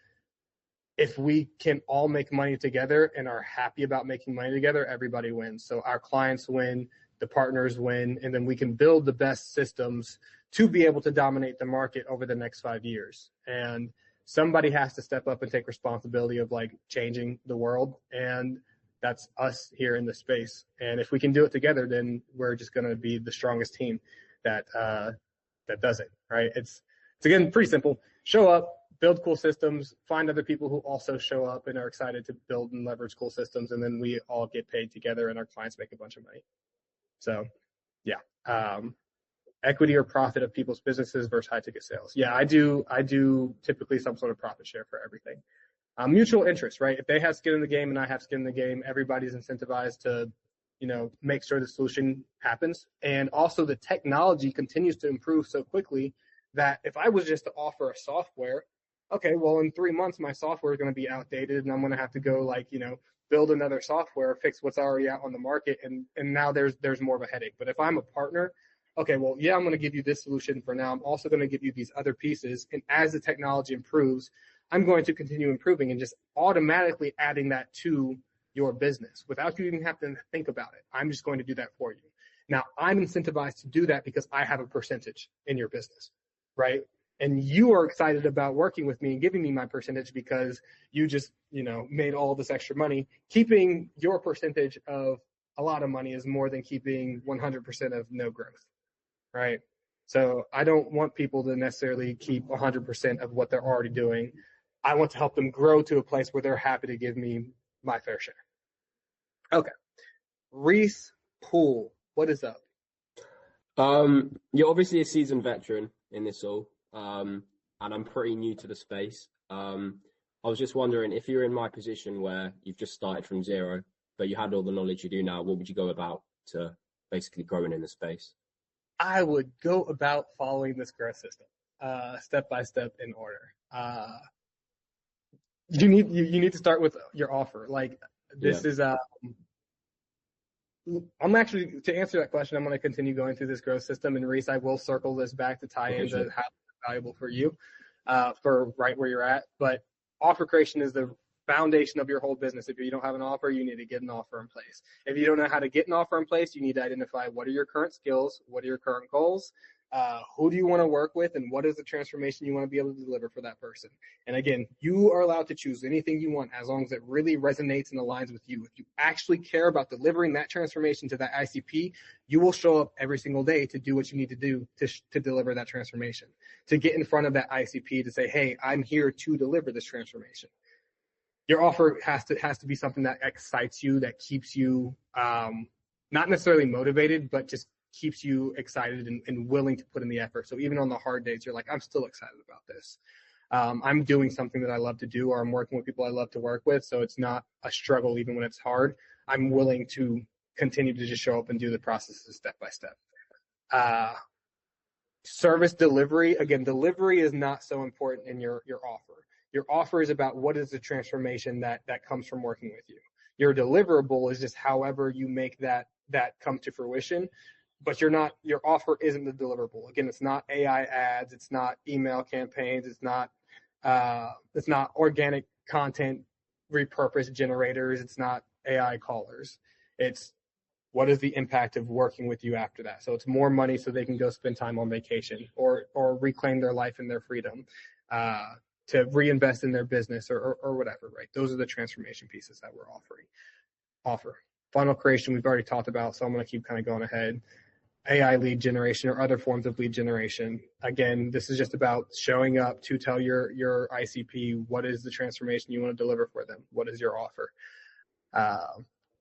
if we can all make money together and are happy about making money together, everybody wins. So our clients win, the partners win, and then we can build the best systems to be able to dominate the market over the next 5 years. And somebody has to step up and take responsibility of like changing the world. And that's us here in the space. And if we can do it together, then we're just going to be the strongest team that does it, right? It's again pretty simple. Show up, build cool systems, find other people who also show up and are excited to build and leverage cool systems, and then we all get paid together and our clients make a bunch of money. So yeah. Equity or profit of people's businesses versus high ticket sales. Yeah, I do typically some sort of profit share for everything. Mutual interest, right? If they have skin in the game and I have skin in the game, everybody's incentivized to, make sure the solution happens. And also the technology continues to improve so quickly that if I was just to offer a software, okay, well, in 3 months, my software is going to be outdated and I'm going to have to go like, build another software, fix what's already out on the market. And now there's more of a headache. But if I'm a partner, okay, well, yeah, I'm going to give you this solution for now. I'm also going to give you these other pieces. And as the technology improves, I'm going to continue improving and just automatically adding that to your business without you even having to think about it. I'm just going to do that for you. Now, I'm incentivized to do that because I have a percentage in your business, right? And you are excited about working with me and giving me my percentage because you just, made all this extra money. Keeping your percentage of a lot of money is more than keeping 100% of no growth, right? So I don't want people to necessarily keep 100% of what they're already doing. I want to help them grow to a place where they're happy to give me my fair share. Okay. Reese Poole, what is up? You're obviously a seasoned veteran in this all, and I'm pretty new to the space. I was just wondering, if you're in my position where you've just started from zero, but you had all the knowledge you do now, what would you go about to basically growing in the space? I would go about following this growth system, step by step in order. You need to start with your offer. Like this is I'm actually, to answer that question, I'm going to continue going through this growth system. And Reese, I will circle this back to tie into how it's valuable for you, for right where you're at. But offer creation is the foundation of your whole business. If you don't have an offer, you need to get an offer in place. If you don't know how to get an offer in place, you need to identify what are your current skills, what are your current goals, Who do you want to work with, and what is the transformation you want to be able to deliver for that person? And again, you are allowed to choose anything you want as long as it really resonates and aligns with you. If you actually care about delivering that transformation to that ICP, you will show up every single day to do what you need to do to deliver that transformation, to get in front of that ICP to say, hey, I'm here to deliver this transformation. Your offer has to be something that excites you, that keeps you not necessarily motivated, but just keeps you excited and willing to put in the effort. So even on the hard days, you're like, I'm still excited about this. I'm doing something that I love to do, or I'm working with people I love to work with. So it's not a struggle even when it's hard. I'm willing to continue to just show up and do the processes step by step. Service delivery, again, delivery is not so important in your offer. Your offer is about what is the transformation that comes from working with you. Your deliverable is just however you make that come to fruition, but your offer isn't the deliverable. Again, it's not AI ads, it's not email campaigns, it's not organic content repurposed generators, it's not AI callers. It's what is the impact of working with you after that? So it's more money so they can go spend time on vacation or reclaim their life and their freedom, to reinvest in their business or whatever, right? Those are the transformation pieces that we're offer. Funnel creation, we've already talked about, so I'm going to keep kind of going ahead. AI lead generation or other forms of lead generation. Again, this is just about showing up to tell your ICP what is the transformation you want to deliver for them. What is your offer?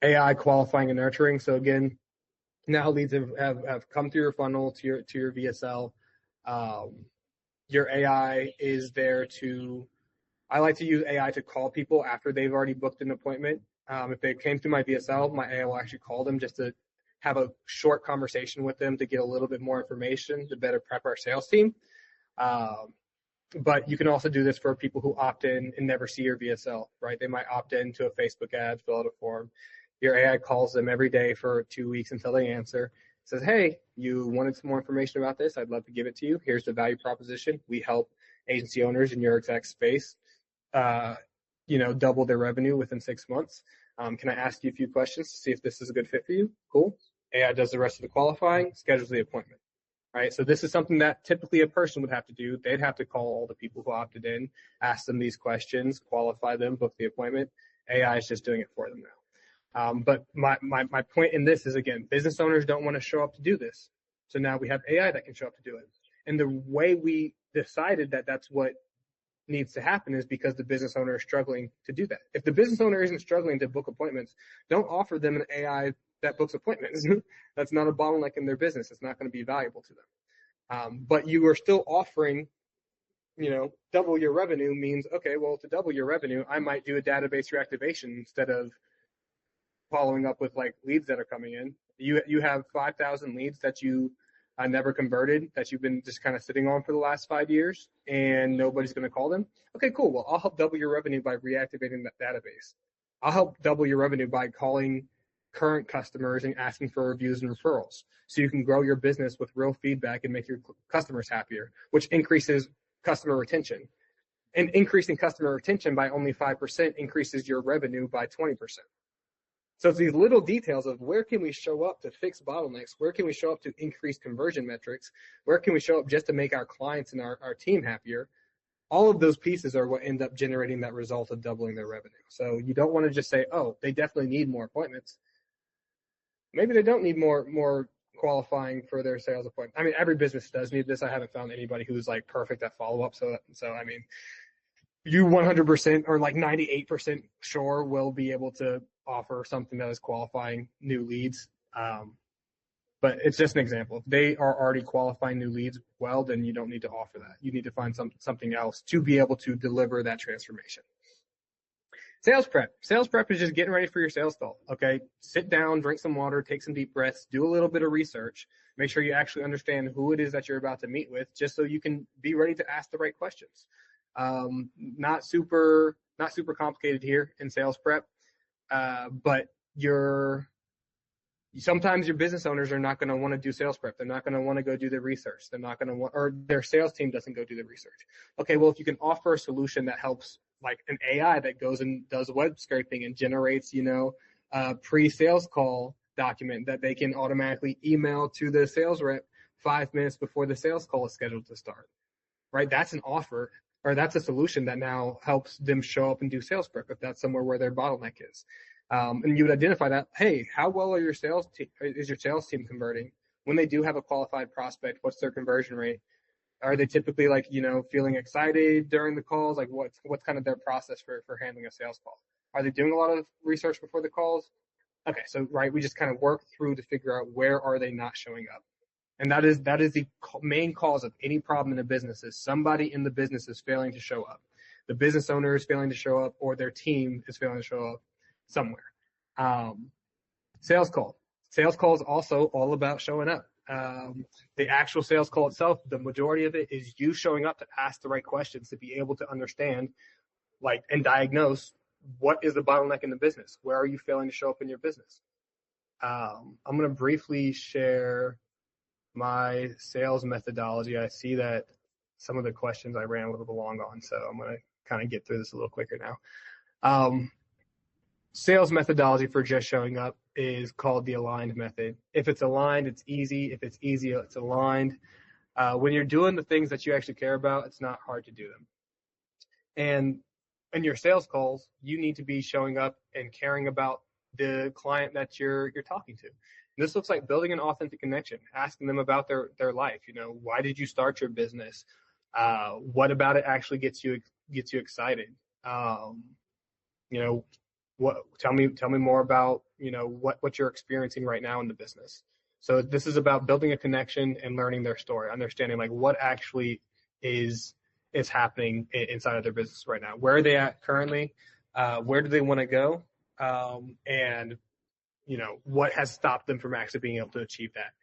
AI qualifying and nurturing. So again, now leads have come through your funnel to your VSL. Your AI is there to, I like to use AI to call people after they've already booked an appointment. If they came through my VSL, my AI will actually call them just to have a short conversation with them to get a little bit more information to better prep our sales team. But you can also do this for people who opt in and never see your VSL, right? They might opt into a Facebook ad, fill out a form. Your AI calls them every day for 2 weeks until they answer. Says, hey, you wanted some more information about this? I'd love to give it to you. Here's the value proposition. We help agency owners in your exact space, double their revenue within 6 months. Can I ask you a few questions to see if this is a good fit for you? Cool. AI does the rest of the qualifying, schedules the appointment. Right. So this is something that typically a person would have to do. They'd have to call all the people who opted in, ask them these questions, qualify them, book the appointment. AI is just doing it for them now. But my point in this is, again, business owners don't want to show up to do this. So now we have AI that can show up to do it. And the way we decided that that's what needs to happen is because the business owner is struggling to do that. If the business owner isn't struggling to book appointments, don't offer them an AI that books appointments. That's not a bottleneck in their business. It's not going to be valuable to them. But you are still offering, double your revenue means, okay, well, to double your revenue, I might do a database reactivation instead of following up with like leads that are coming in. You have 5,000 leads that you never converted, that you've been just kind of sitting on for the last 5 years, and nobody's going to call them. Okay, cool. Well, I'll help double your revenue by reactivating that database. I'll help double your revenue by calling current customers and asking for reviews and referrals, so you can grow your business with real feedback and make your customers happier, which increases customer retention. And increasing customer retention by only 5% increases your revenue by 20%. So it's these little details of where can we show up to fix bottlenecks? Where can we show up to increase conversion metrics? Where can we show up just to make our clients and our team happier? All of those pieces are what end up generating that result of doubling their revenue. So you don't want to just say, oh, they definitely need more appointments. Maybe they don't need more qualifying for their sales appointment. I mean, every business does need this. I haven't found anybody who's like perfect at follow-up. So I mean, you 100% or like 98% sure will be able to offer something that is qualifying new leads. But it's just an example. If they are already qualifying new leads well, then you don't need to offer that. You need to find something else to be able to deliver that transformation. Sales prep. Sales prep is just getting ready for your sales call. Okay, sit down, drink some water, take some deep breaths, do a little bit of research. Make sure you actually understand who it is that you're about to meet with, just so you can be ready to ask the right questions. Not super complicated here in sales prep, but sometimes your business owners are not going to want to do sales prep. They're not going to want to go do the research. They're not going to want, or their sales team doesn't go do the research. Okay, well, if you can offer a solution that helps, like an AI that goes and does web scraping and generates, a pre-sales call document that they can automatically email to the sales rep 5 minutes before the sales call is scheduled to start, right? That's an offer, or that's a solution that now helps them show up and do sales prep if that's somewhere where their bottleneck is. And you would identify that, hey, how well are is your sales team converting? When they do have a qualified prospect, what's their conversion rate? Are they typically like, feeling excited during the calls? Like what's kind of their process for handling a sales call? Are they doing a lot of research before the calls? Okay, so right, we just kind of work through to figure out where are they not showing up. And that is the main cause of any problem in a business is somebody in the business is failing to show up. The business owner is failing to show up, or their team is failing to show up somewhere. Sales call. Sales call is also all about showing up. The actual sales call itself, the majority of it is you showing up to ask the right questions to be able to understand, and diagnose what is the bottleneck in the business. Where are you failing to show up in your business? I'm going to briefly share my sales methodology. I see that some of the questions I ran a little bit long on, so I'm going to kind of get through this a little quicker now. Sales methodology for just showing up is called the aligned method. If it's aligned, it's easy. If it's easy, it's aligned. When you're doing the things that you actually care about, it's not hard to do them. And in your sales calls, you need to be showing up and caring about the client that you're talking to. And this looks like building an authentic connection, asking them about their life. Why did you start your business? What about it actually gets you excited? Tell me more about, what you're experiencing right now in the business. So this is about building a connection and learning their story, understanding what actually is happening inside of their business right now. Where are they at currently? Where do they want to go? And what has stopped them from actually being able to achieve that?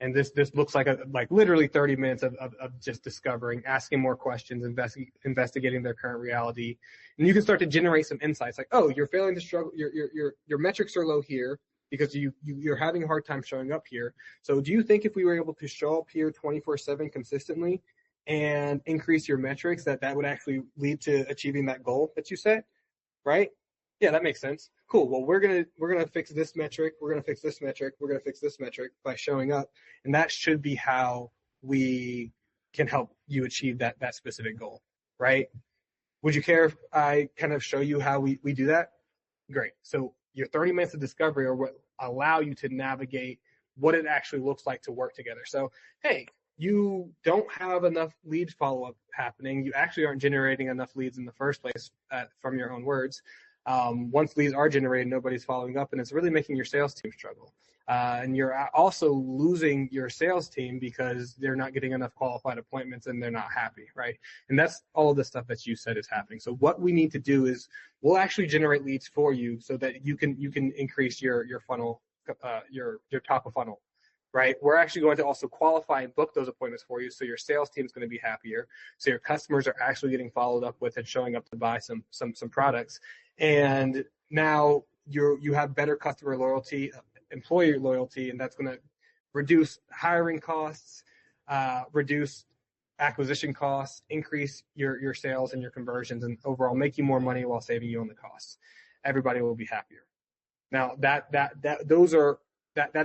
And this looks like literally 30 minutes of just discovering, asking more questions, investigating their current reality. And you can start to generate some insights like, oh, you're failing to struggle. Your metrics are low here because you're having a hard time showing up here. So do you think if we were able to show up here 24/7 consistently and increase your metrics, that would actually lead to achieving that goal that you set? Right? Yeah, that makes sense. Cool. Well, we're gonna fix this metric. We're gonna fix this metric. We're gonna fix this metric by showing up, and that should be how we can help you achieve that specific goal, right? Would you care if I kind of show you how we do that? Great. So your 30 minutes of discovery are what allow you to navigate what it actually looks like to work together. So, hey, you don't have enough lead follow-up happening. You actually aren't generating enough leads in the first place, from your own words. Once leads are generated, nobody's following up, and it's really making your sales team struggle. And you're also losing your sales team because they're not getting enough qualified appointments and they're not happy, right? And that's all of the stuff that you said is happening. So what we need to do is we'll actually generate leads for you so that you can increase your funnel, your top of funnel, right? We're actually going to also qualify and book those appointments for you, so your sales team is going to be happier, so your customers are actually getting followed up with and showing up to buy some products. And now you have better customer loyalty, employee loyalty, and that's going to reduce hiring costs, reduce acquisition costs, increase your sales and your conversions, and overall make you more money while saving you on the costs. Everybody will be happier. Now that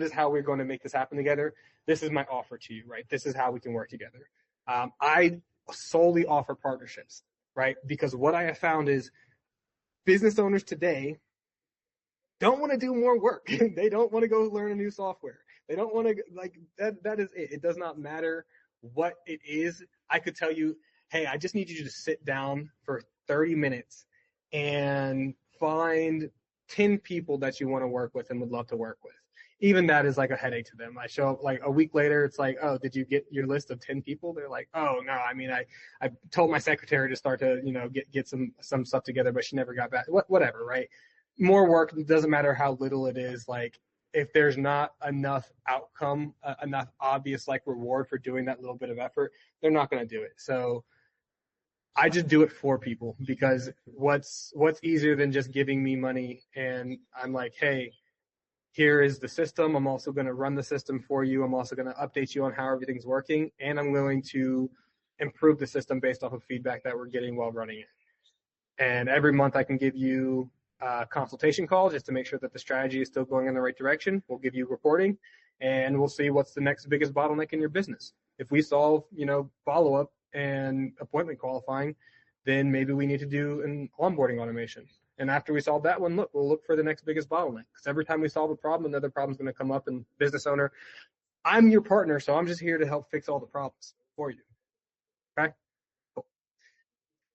is how we're going to make this happen together. This is my offer to you, right? This is how we can work together. I solely offer partnerships, right? Because what I have found is business owners today don't want to do more work. They don't want to go learn a new software. They don't want to, that is it. It does not matter what it is. I could tell you, hey, I just need you to sit down for 30 minutes and find 10 people that you want to work with and would love to work with. Even that is like a headache to them. I show up a week later, it's like, oh, did you get your list of 10 people? They're like, oh, no, I mean, I told my secretary to start to, get some stuff together, but she never got back. Whatever, right? More work, it doesn't matter how little it is. If there's not enough outcome, enough obvious reward for doing that little bit of effort, they're not going to do it. So I just do it for people, because what's easier than just giving me money and I'm like, hey, here is the system. I'm also going to run the system for you. I'm also going to update you on how everything's working, and I'm willing to improve the system based off of feedback that we're getting while running it. And every month I can give you a consultation call just to make sure that the strategy is still going in the right direction. We'll give you reporting, and we'll see what's the next biggest bottleneck in your business. If we solve, follow-up and appointment qualifying, then maybe we need to do an onboarding automation. And after we solve that one, we'll look for the next biggest bottleneck. Because every time we solve a problem, another problem's going to come up. And business owner, I'm your partner, so I'm just here to help fix all the problems for you. Okay. Cool.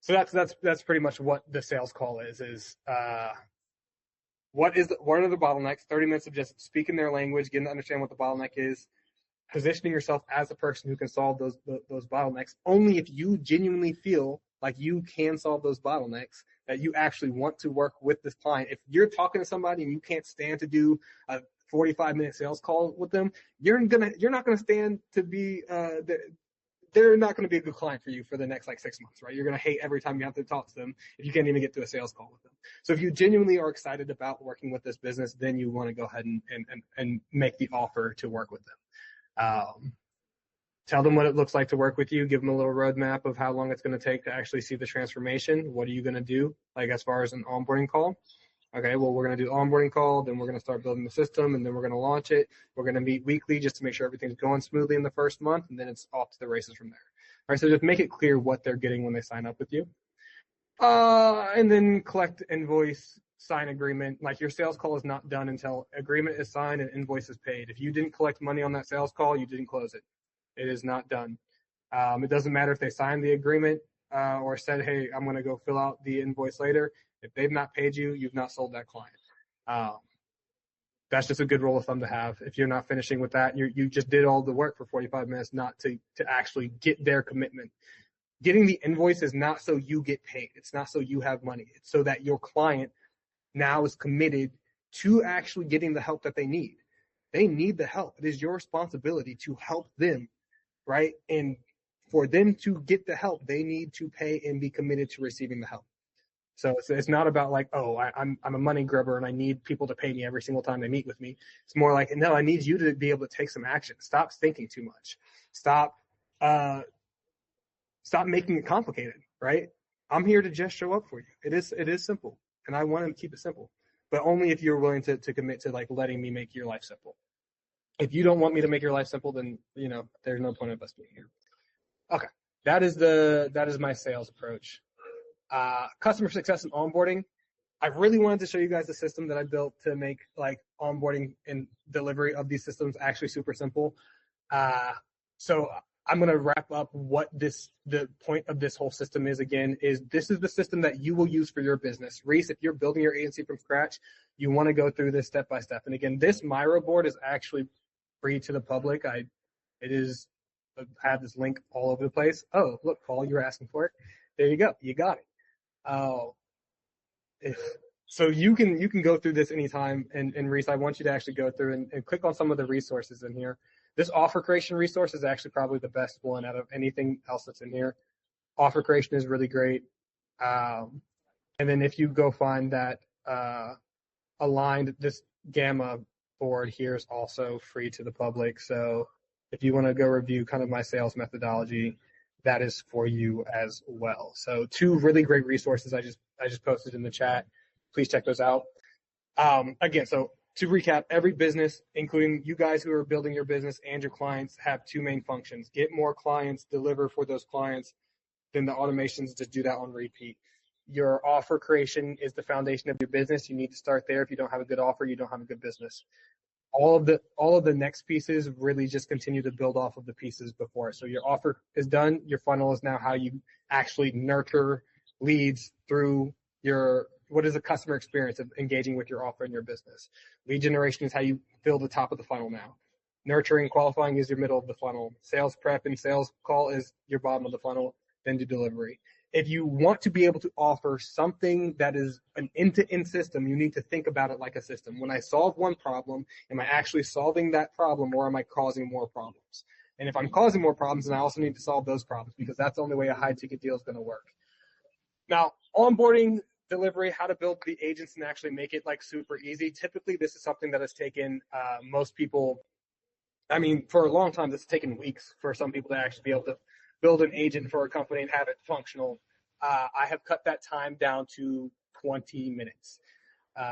So that's pretty much what the sales call is what are the bottlenecks? 30 minutes of just speaking their language, getting to understand what the bottleneck is, positioning yourself as the person who can solve those bottlenecks. Only if you genuinely feel like you can solve those bottlenecks, that you actually want to work with this client. If you're talking to somebody and you can't stand to do a 45-minute sales call with them, you're not gonna stand to be they're not going to be a good client for you for the next 6 months, right? You're going to hate every time you have to talk to them if you can't even get to a sales call with them. So if you genuinely are excited about working with this business, then you want to go ahead and make the offer to work with them. Tell them what it looks like to work with you. Give them a little roadmap of how long it's going to take to actually see the transformation. What are you going to do, as far as an onboarding call? Okay, well, we're going to do onboarding call, then we're going to start building the system, and then we're going to launch it. We're going to meet weekly just to make sure everything's going smoothly in the first month, and then it's off to the races from there. All right, so just make it clear what they're getting when they sign up with you. And then collect invoice, sign agreement. Your sales call is not done until agreement is signed and invoice is paid. If you didn't collect money on that sales call, you didn't close it. It is not done. It doesn't matter if they signed the agreement or said, hey, I'm going to go fill out the invoice later. If they've not paid you, you've not sold that client. That's just a good rule of thumb to have. If you're not finishing with that, you just did all the work for 45 minutes not to actually get their commitment. Getting the invoice is not so you get paid. It's not so you have money. It's so that your client now is committed to actually getting the help that they need. They need the help. It is your responsibility to help them, right? And for them to get the help, they need to pay and be committed to receiving the help. So it's not about I'm a money grubber and I need people to pay me every single time they meet with me. It's more no, I need you to be able to take some action. Stop thinking too much. Stop making it complicated, right? I'm here to just show up for you. It is simple, and I want to keep it simple, but only if you're willing to commit to letting me make your life simple. If you don't want me to make your life simple, then there's no point of us being here. Okay, that is my sales approach. Customer success and onboarding. I really wanted to show you guys the system that I built to make onboarding and delivery of these systems actually super simple. So I'm going to wrap up what the point of this whole system is again, is this is the system that you will use for your business. Reese, if you're building your agency from scratch, you want to go through this step by step. And again, this Miro board is actually free to the public. I have this link all over the place. Oh, look, Paul, you were asking for it. There you go. You got it. So you can go through this anytime, and Reese, I want you to actually go through and click on some of the resources in here. This offer creation resource is actually probably the best one out of anything else that's in here. Offer creation is really great. And then if you go find that aligned, this Gamma board here is also free to the public. So if you want to go review kind of my sales methodology, that is for you as well. So 2 really great resources I just posted in the chat. Please check those out. Again, so to recap, every business, including you guys who are building your business and your clients, have 2 main functions. Get more clients, deliver for those clients, then the automations just do that on repeat. Your offer creation is the foundation of your business. You need to start there. If you don't have a good offer, you don't have a good business. All of the next pieces really just continue to build off of the pieces before it. So your offer is done. Your funnel is now how you actually nurture leads through what is the customer experience of engaging with your offer in your business. Lead generation is how you fill the top of the funnel now. Nurturing, qualifying is your middle of the funnel. Sales prep and sales call is your bottom of the funnel, then do delivery. If you want to be able to offer something that is an end-to-end system, you need to think about it like a system. When I solve one problem, am I actually solving that problem, or am I causing more problems? And if I'm causing more problems, then I also need to solve those problems, because that's the only way a high-ticket deal is going to work. Now, onboarding, delivery, how to build the agents and actually make it super easy. Typically, this is something that has taken most people, for a long time, this has taken weeks for some people to actually be able to build an agent for a company and have it functional. I have cut that time down to 20 minutes. So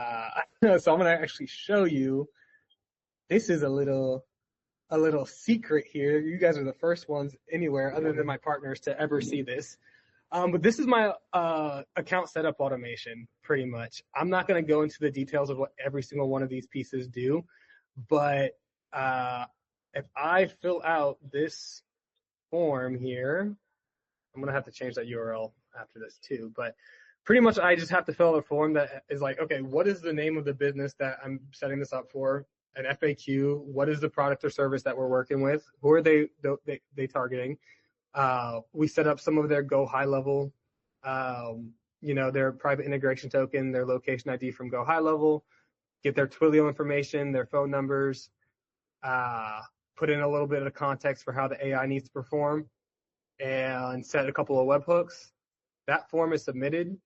I'm going to actually show you. This is a little a little secret here. You guys are the first ones anywhere other than my partners to ever see this. But this is my account setup automation, pretty much. I'm not going to go into the details of what every single one of these pieces do, but if I fill out this form here, I'm going to have to change that URL after this too, but pretty much I just have to fill out a form that is like, okay, what is the name of the business that I'm setting this up for? An FAQ, what is the product or service that we're working with? Who are they targeting? We set up some of their Go high level, their private integration token, their location ID from Go high level, get their Twilio information, their phone numbers, put in a little bit of context for how the AI needs to perform, and set a couple of webhooks. That form is submitted,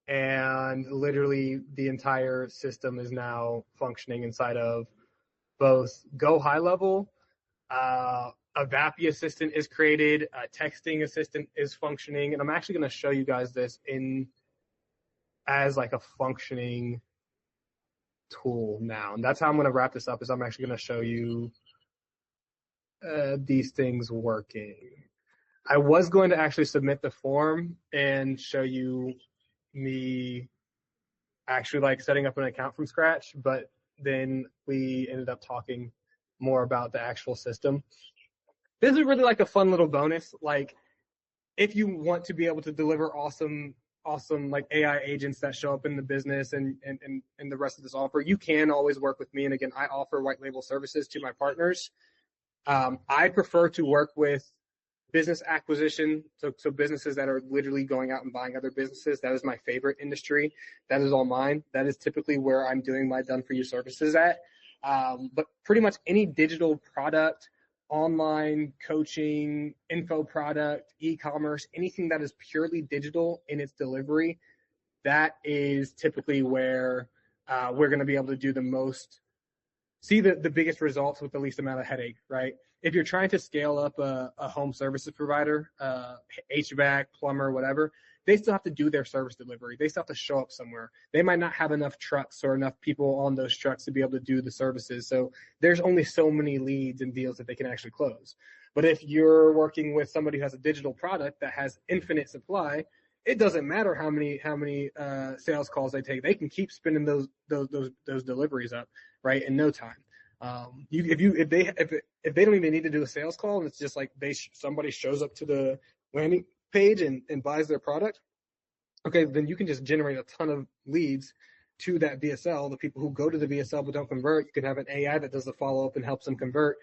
and literally the entire system is now functioning inside of both Go high level. A VAPI assistant is created, a texting assistant is functioning, and I'm actually going to show you guys this as like a functioning tool now. And that's how I'm going to wrap this up, is I'm actually going to show you these things working. I was going to actually submit the form and show you me actually like setting up an account from scratch, but then we ended up talking more about the actual system. This is really like a fun little bonus. Like, if you want to be able to deliver awesome like AI agents that show up in the business and the rest of this offer, you can always work with me. And again, I offer white label services to my partners. I prefer to work with business acquisition, so businesses that are literally going out and buying other businesses. That is my favorite industry. That is all mine. That is typically where I'm doing my done for you services at. But pretty much any digital product, online coaching, info product, e-commerce, anything that is purely digital in its delivery, that is typically where we're going to be able to do the most, see the biggest results with the least amount of headache, right? If you're trying to scale up a home services provider, HVAC, plumber, whatever, they still have to do their service delivery. They still have to show up somewhere. They might not have enough trucks or enough people on those trucks to be able to do the services. So there's only so many leads and deals that they can actually close. But if you're working with somebody who has a digital product that has infinite supply, it doesn't matter how many sales calls they take. They can keep spinning those deliveries up, right, in no time. If they don't even need to do a sales call, and it's just like somebody shows up to the landing page and buys their product, okay, then you can just generate a ton of leads to that VSL. The people who go to the VSL but don't convert, you can have an AI that does the follow up and helps them convert.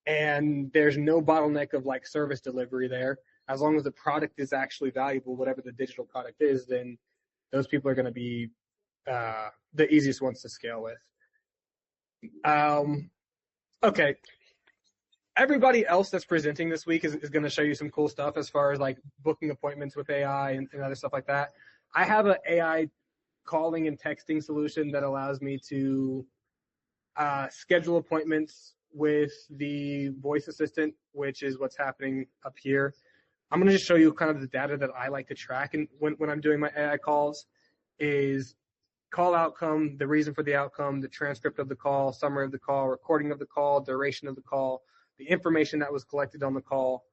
And there's no bottleneck of like service delivery there. As long as the product is actually valuable, whatever the digital product is, then those people are going to be the easiest ones to scale with. Okay. Everybody else that's presenting this week is going to show you some cool stuff as far as like booking appointments with AI and other stuff like that. I have an AI calling and texting solution that allows me to schedule appointments with the voice assistant, which is what's happening up here. I'm going to just show you kind of the data that I like to track, and when I'm doing my AI calls, is call outcome, the reason for the outcome, the transcript of the call, summary of the call, recording of the call, duration of the call, the information that was collected on the call.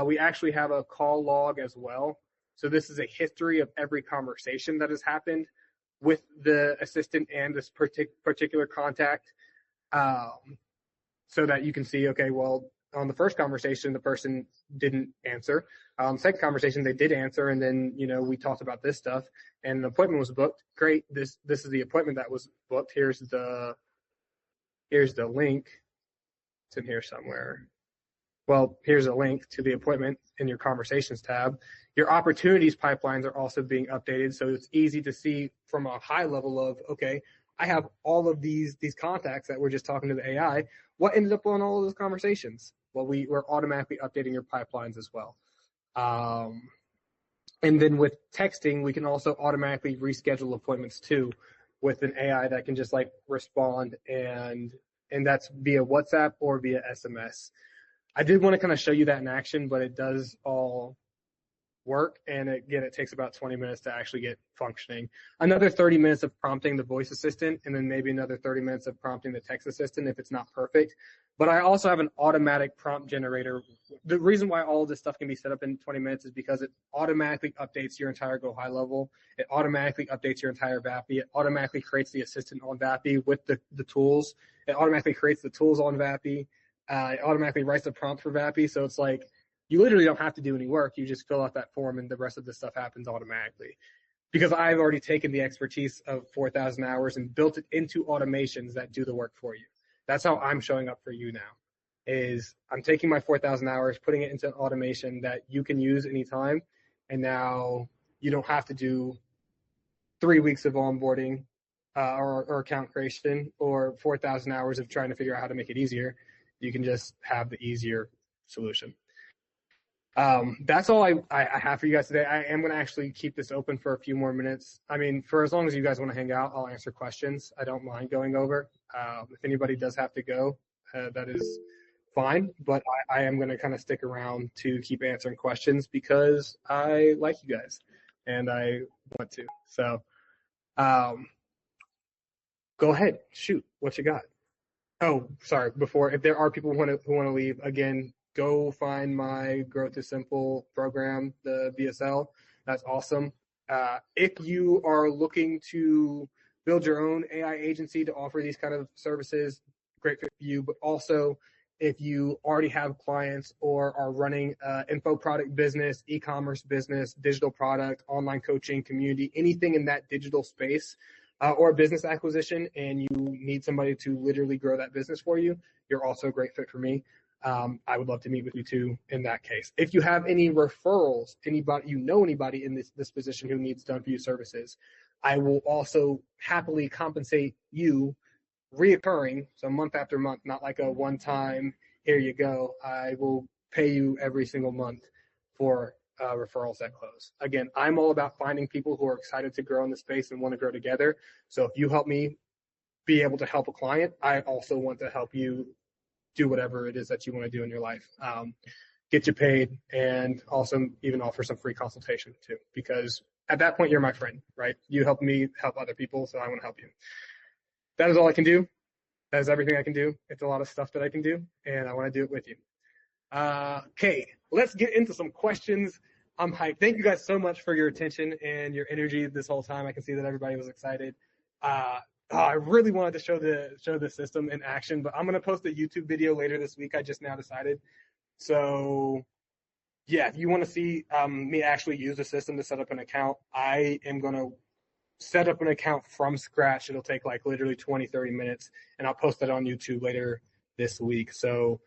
We actually have a call log as well. So this is a history of every conversation that has happened with the assistant and this particular contact, so that you can see, okay, well, on the first conversation, the person didn't answer. Second conversation, they did answer, and then, we talked about this stuff, and an appointment was booked. Great. This is the appointment that was booked. Here's the link. It's in here somewhere. Well, here's a link to the appointment in your conversations tab. Your opportunities pipelines are also being updated, so it's easy to see from a high level of, okay, I have all of these contacts that we're just talking to the AI. What ended up on all of those conversations? Well, we're automatically updating your pipelines as well. And then with texting, we can also automatically reschedule appointments too with an AI that can just like respond, and that's via WhatsApp or via SMS. I did want to kind of show you that in action, but it does all work. And again, it takes about 20 minutes to actually get functioning. Another 30 minutes of prompting the voice assistant, and then maybe another 30 minutes of prompting the text assistant if it's not perfect. But I also have an automatic prompt generator. The reason why all of this stuff can be set up in 20 minutes is because it automatically updates your entire Go High level. It automatically updates your entire VAPI. It automatically creates the assistant on VAPI with the tools. It automatically creates the tools on VAPI. It automatically writes the prompt for VAPI. So it's like, you literally don't have to do any work. You just fill out that form and the rest of the stuff happens automatically. Because I've already taken the expertise of 4,000 hours and built it into automations that do the work for you. That's how I'm showing up for you now, is I'm taking my 4,000 hours, putting it into an automation that you can use anytime. And now you don't have to do 3 weeks of onboarding or account creation or 4,000 hours of trying to figure out how to make it easier. You can just have the easier solution. That's all I have for you guys today. I am going to actually keep this open for a few more minutes. I mean, for as long as you guys want to hang out, I'll answer questions. I don't mind going over. If anybody does have to go, that is fine. But I am going to kind of stick around to keep answering questions because I like you guys and I want to. So go ahead, shoot, what you got? Oh, sorry. Before, if there are people who want to leave, again, go find my Growth is Simple program, the VSL. That's awesome. If you are looking to build your own AI agency to offer these kind of services, great fit for you. But also, if you already have clients or are running info product business, e-commerce business, digital product, online coaching, community, anything in that digital space, or a business acquisition, and you need somebody to literally grow that business for you, you're also a great fit for me. I would love to meet with you too in that case. If you have any referrals, anybody in this position who needs done for you services, I will also happily compensate you reoccurring, so month after month, not like a one-time, here you go. I will pay you every single month for referrals that close. Again, I'm all about finding people who are excited to grow in the space and want to grow together. So if you help me be able to help a client, I also want to help you do whatever it is that you want to do in your life. Get you paid and also even offer some free consultation too, because at that point, you're my friend, right? You help me help other people, so I want to help you. That is all I can do. That is everything I can do. It's a lot of stuff that I can do, and I want to do it with you. Okay, let's get into some questions. I'm hyped. Thank you guys so much for your attention and your energy this whole time. I can see that everybody was excited. I really wanted to show the system in action, but I'm going to post a YouTube video later this week. I just now decided. So yeah, if you want to see me actually use the system to set up an account, I am going to set up an account from scratch. It'll take like literally 20, 30 minutes, and I'll post that on YouTube later this week. So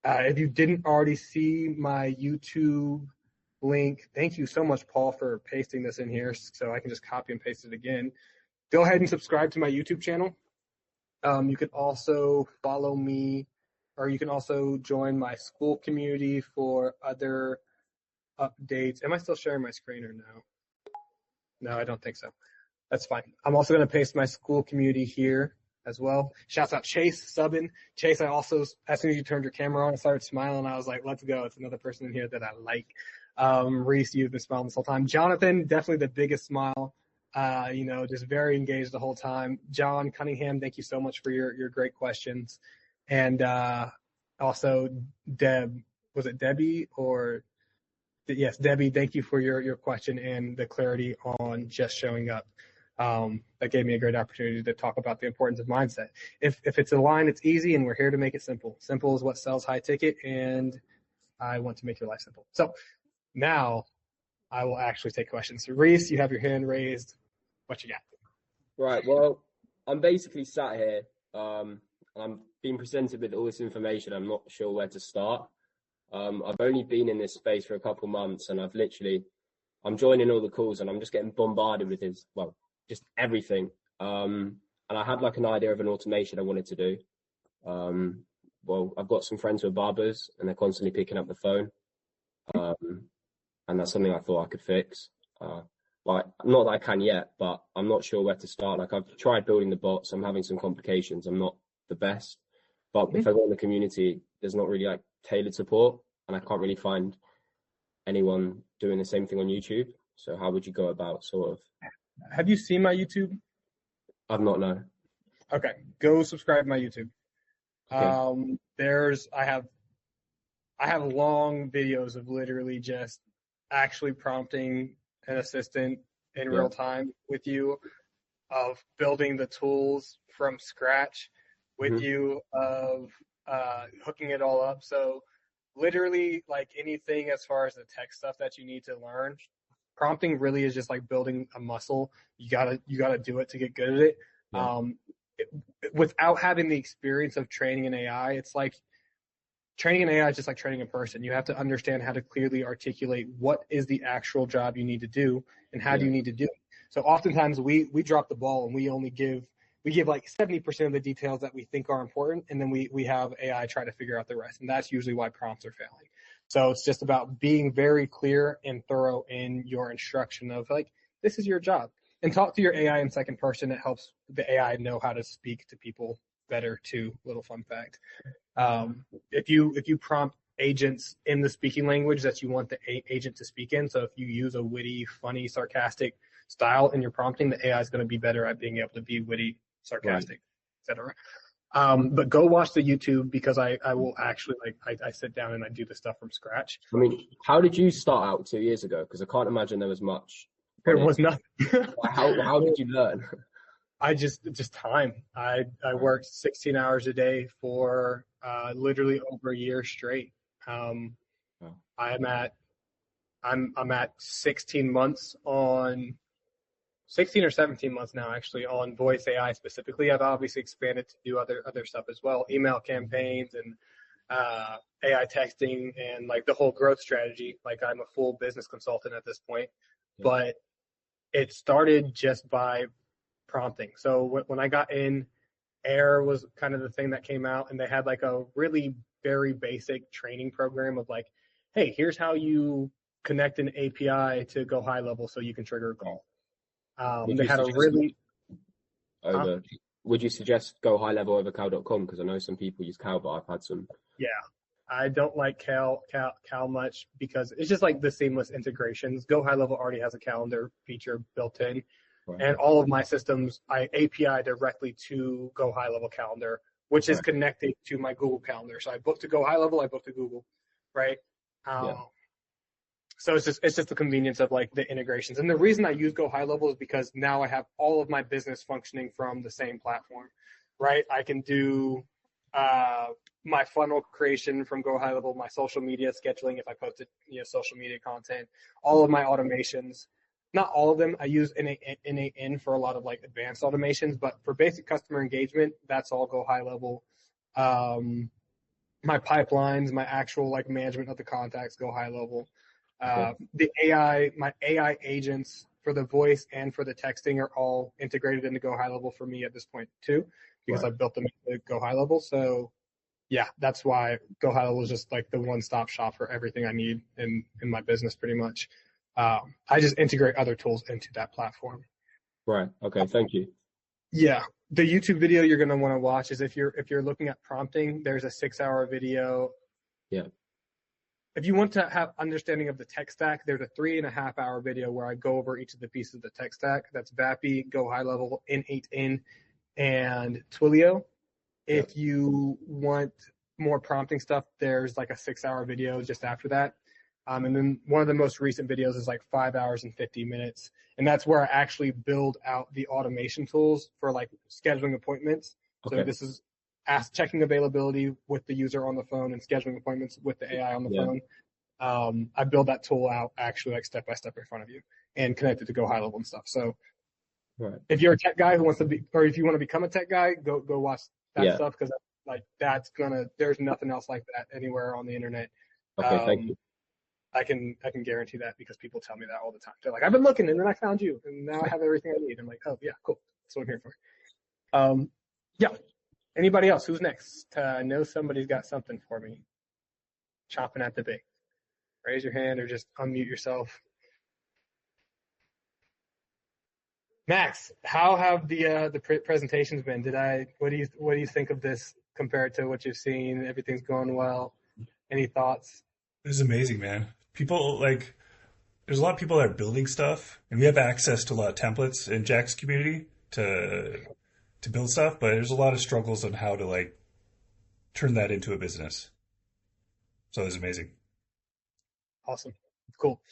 if you didn't already see my YouTube link, thank you so much, Paul, for pasting this in here so I can just copy and paste it again. Go ahead and subscribe to my YouTube channel. You can also follow me, or you can also join my school community for other updates. Am I still sharing my screen or no? No, I don't think so. That's fine. I'm also going to paste my school community here as well. Shouts out Chase, subbing. Chase, I also, as soon as you turned your camera on, I started smiling. I was like, let's go. It's another person in here that I like. Reese, you've been smiling this whole time. Jonathan, definitely the biggest smile. Just very engaged the whole time. John Cunningham, thank you so much for your great questions. And also Deb, was it Debbie or? Yes, Debbie, thank you for your question and the clarity on just showing up. That gave me a great opportunity to talk about the importance of mindset. If it's a line, it's easy, and we're here to make it simple. Simple is what sells high ticket, and I want to make your life simple. So now I will actually take questions. So Reese, you have your hand raised. What you got? Right. Well, I'm basically sat here. I'm being presented with all this information. I'm not sure where to start. I've only been in this space for a couple months, and I'm joining all the calls, and I'm just getting bombarded with just everything. And I had like an idea of an automation I wanted to do. I've got some friends who are barbers, and they're constantly picking up the phone. And that's something I thought I could fix. Not that I can yet, but I'm not sure where to start. Like, I've tried building the bots. I'm having some complications. I'm not the best, but if I go in the community, there's not really like tailored support, and I can't really find anyone doing the same thing on YouTube. So how would you go about sort of? Have you seen my YouTube? I've not known. Okay, go subscribe to my YouTube. Okay. I have long videos of literally just actually prompting an assistant in Yeah. real time with you, of building the tools from scratch with Hmm. you, of hooking it all up. So literally, like anything as far as the tech stuff that you need to learn, prompting really is just like building a muscle. You gotta do it to get good at it. Yeah. It, without having the experience of training an AI, it's like training an AI is just like training a person. You have to understand how to clearly articulate what is the actual job you need to do and how do you need to do it. So oftentimes we drop the ball and we give like 70% of the details that we think are important, and then we have AI try to figure out the rest. And that's usually why prompts are failing. So it's just about being very clear and thorough in your instruction of like, this is your job. And talk to your AI in second person. It helps the AI know how to speak to people better too. Little fun fact. If you prompt agents in the speaking language that you want the agent to speak in, so if you use a witty, funny, sarcastic style in your prompting, the AI is going to be better at being able to be witty, sarcastic, etc. But go watch the YouTube, because I will actually I sit down and I do the stuff from scratch. I mean, how did you start out 2 years ago? Because I can't imagine there was much. There was nothing. How did you learn? I just time. I worked 16 hours a day for literally over a year straight. I'm at 16 months on 16 or 17 months now, actually, on Voice AI specifically. I've obviously expanded to do other stuff as well, email campaigns and AI texting and like the whole growth strategy. Like I'm a full business consultant at this point, but it started just by prompting. So when I got in, Air was kind of the thing that came out, and they had like a really very basic training program of like, hey, here's how you connect an API to go high level so you can trigger a call. They had a really over. Would you suggest go high level over cal.com? Because I know some people use cal, but I've had some. Yeah, I don't like cal much, because it's just like the seamless integrations. Go high level already has a calendar feature built in. Right. And all of my systems, I API directly to Go High Level Calendar, which is connected to my Google Calendar. So I book to Go High Level, I book to Google, right? So it's just the convenience of like the integrations. And the reason I use Go High Level is because now I have all of my business functioning from the same platform, right? I can do my funnel creation from Go High Level, my social media scheduling if I posted social media content, all of my automations. Not all of them. I use in for a lot of like advanced automations, but for basic customer engagement, that's all Go High Level. My pipelines, my actual like management of the contacts, Go High Level. The AI, my AI agents for the voice and for the texting are all integrated into Go High Level for me at this point too, because I've built them into Go High Level. So yeah, that's why Go High Level is just like the one-stop shop for everything I need in my business pretty much. I just integrate other tools into that platform. Right. Okay. Thank you. Yeah. The YouTube video you're going to want to watch is if you're looking at prompting, there's a 6-hour video. Yeah. If you want to have understanding of the tech stack, there's a 3.5-hour video where I go over each of the pieces of the tech stack. That's VAPI, Go High Level, N8N, and Twilio. If you want more prompting stuff, there's like a 6-hour video just after that. And then one of the most recent videos is like 5 hours and 50 minutes. And that's where I actually build out the automation tools for like scheduling appointments. So this is checking availability with the user on the phone and scheduling appointments with the AI on the phone. I build that tool out actually like step by step in front of you and connect it to Go High Level and stuff. So if you're a tech guy who wants to be, or if you want to become a tech guy, go watch that stuff, because like there's nothing else like that anywhere on the internet. Okay, thank you. I can guarantee that, because people tell me that all the time. They're like, I've been looking and then I found you and now I have everything I need. I'm like, oh yeah, cool. That's what I'm here for. Yeah. Anybody else? Who's next? I know somebody's got something for me. Chomping at the bit. Raise your hand or just unmute yourself. Max, how have the presentations been? What do you think of this compared to what you've seen? Everything's going well. Any thoughts? This is amazing, man. people like there's a lot of people that are building stuff, and we have access to a lot of templates in Jack's community to build stuff, but there's a lot of struggles on how to like turn that into a business. So it's amazing. Awesome. Cool.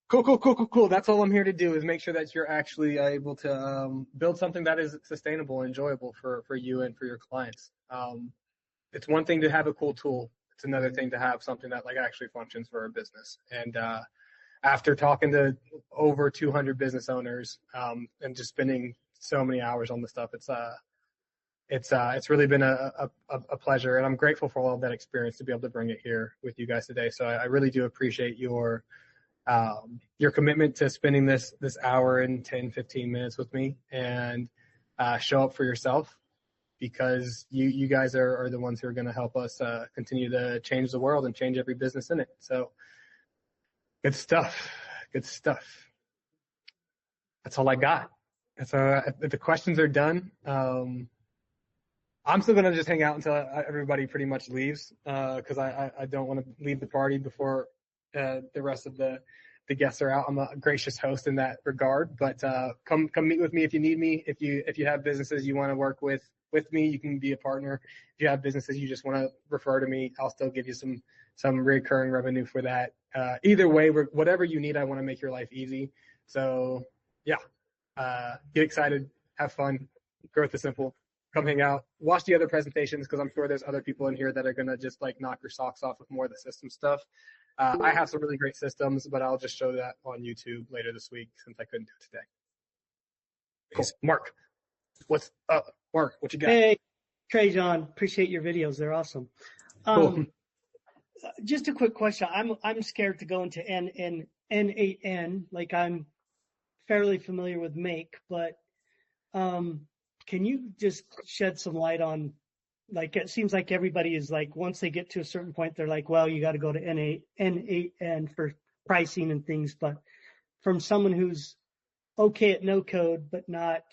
Cool. That's all I'm here to do is make sure that you're actually able to build something that is sustainable and enjoyable for you and for your clients. It's one thing to have a cool tool. It's another thing to have something that like actually functions for a business. And after talking to over 200 business owners and just spending so many hours on this stuff, it's really been a pleasure, and I'm grateful for all of that experience to be able to bring it here with you guys today. So I really do appreciate your commitment to spending this hour and 10, 15 minutes with me, and show up for yourself, because you guys are the ones who are going to help us continue to change the world and change every business in it. So good stuff. That's all I got. So if the questions are done, I'm still going to just hang out until everybody pretty much leaves, because I don't want to leave the party before the rest of the guests are out. I'm a gracious host in that regard, but come meet with me if you need me. If you have businesses you want to work with me, you can be a partner. If you have businesses you just want to refer to me, I'll still give you some recurring revenue for that. Either way, whatever you need, I want to make your life easy. So yeah, get excited, have fun. Growth is simple. Come hang out, watch the other presentations, because I'm sure there's other people in here that are going to just like knock your socks off with more of the system stuff. I have some really great systems, but I'll just show that on YouTube later this week since I couldn't do it today. Cool. Mark, what's up? Mark, what you got? Hey, Trey John, appreciate your videos. They're awesome. Cool. Just a quick question. I'm scared to go into N8N. Like, I'm fairly familiar with Make, but can you just shed some light on, like, it seems like everybody is like, once they get to a certain point, they're like, well, you got to go to N8N for pricing and things. But from someone who's okay at no code, but not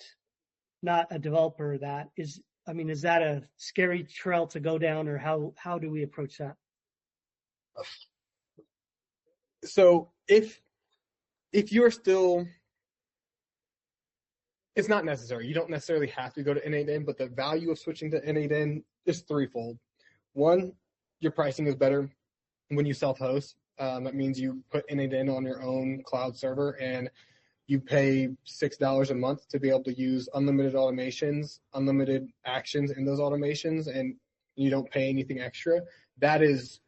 a developer, is that a scary trail to go down, or how do we approach that? So if you're still, it's not necessary. You don't necessarily have to go to N8N, but the value of switching to N8N is threefold. One, your pricing is better when you self-host. That means you put N8N on your own cloud server, and you pay $6 a month to be able to use unlimited automations, unlimited actions in those automations, and you don't pay anything extra. That is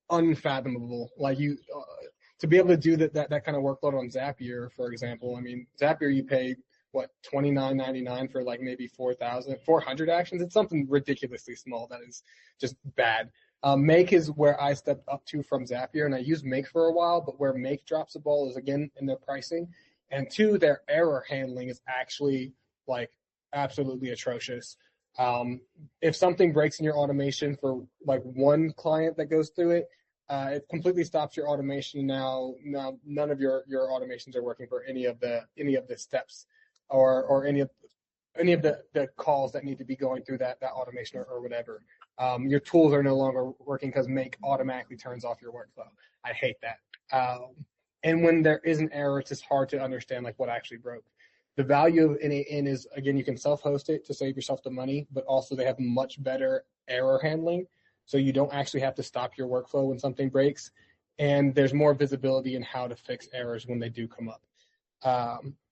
unfathomable. Like to be able to do that kind of workload on Zapier, for example. I mean, Zapier, you pay what, $29.99 for like maybe 400 actions. It's something ridiculously small that is just bad. Make is where I stepped up to from Zapier, and I used Make for a while, but where Make drops the ball is again in their pricing, and two, their error handling is actually like absolutely atrocious. If something breaks in your automation for like one client that goes through it, it completely stops your automation. Now none of your automations are working for any of the steps or any of the calls that need to be going through that automation or whatever. Your tools are no longer working because Make automatically turns off your workflow. I hate that. And when there is an error, it's just hard to understand like what actually broke. The value of N8N is, again, you can self-host it to save yourself the money, but also they have much better error handling. So you don't actually have to stop your workflow when something breaks. And there's more visibility in how to fix errors when they do come up.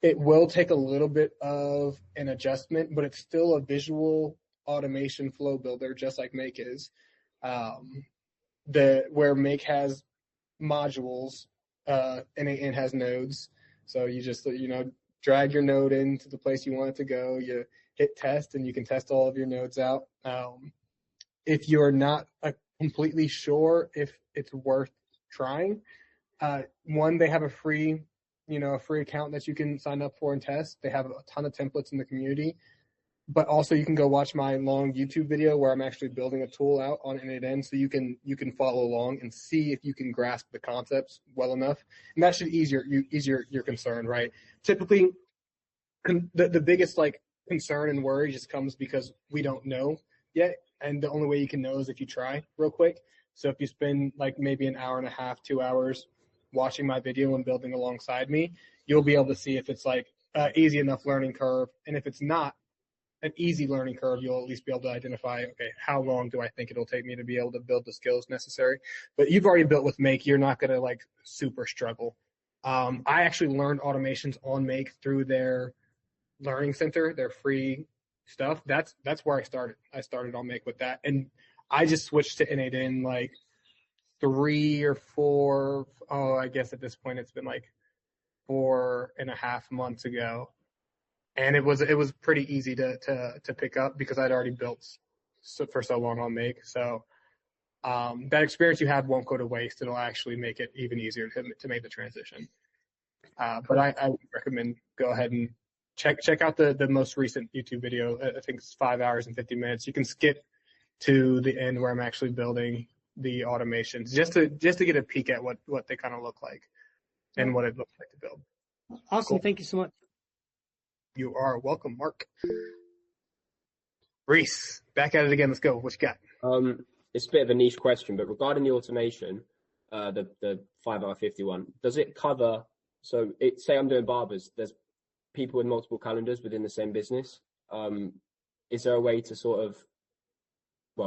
It will take a little bit of an adjustment, but it's still a visual automation flow builder, just like Make is. Where Make has modules, N8N has nodes. So you just, drag your node into the place you want it to go. You hit test, and you can test all of your nodes out. If you're not completely sure if it's worth trying, one, they have a free account that you can sign up for and test. They have a ton of templates in the community, but also you can go watch my long YouTube video where I'm actually building a tool out on N8N, so you can follow along and see if you can grasp the concepts well enough, and that should ease your concern, right? Typically, the biggest like concern and worry just comes because we don't know yet, and the only way you can know is if you try real quick. So if you spend like maybe an hour and a half, 2 hours watching my video and building alongside me, you'll be able to see if it's like easy enough learning curve. And if it's not an easy learning curve, you'll at least be able to identify, okay, how long do I think it'll take me to be able to build the skills necessary? But you've already built with Make. You're not going to like super struggle. I actually learned automations on Make through their learning center, their free stuff. That's where I started. I started on Make with that. And I just switched to N8N like 3 or 4. Oh, I guess at this point it's been like 4.5 months ago. And it was pretty easy to pick up because I'd already built for so long on Make. So that experience you have won't go to waste. It'll actually make it even easier to make the transition. But I would recommend go ahead and check out the most recent YouTube video. I think it's 5 hours and 50 minutes. You can skip to the end where I'm actually building the automations just to get a peek at what they kind of look like and what it looks like to build. Awesome. Cool. Thank you so much. You are welcome, Mark. Reese, back at it again. Let's go. What you got? It's a bit of a niche question, but regarding the automation, the 5 hour 51, does it cover? So say I'm doing barbers. There's people with multiple calendars within the same business. Is there a way to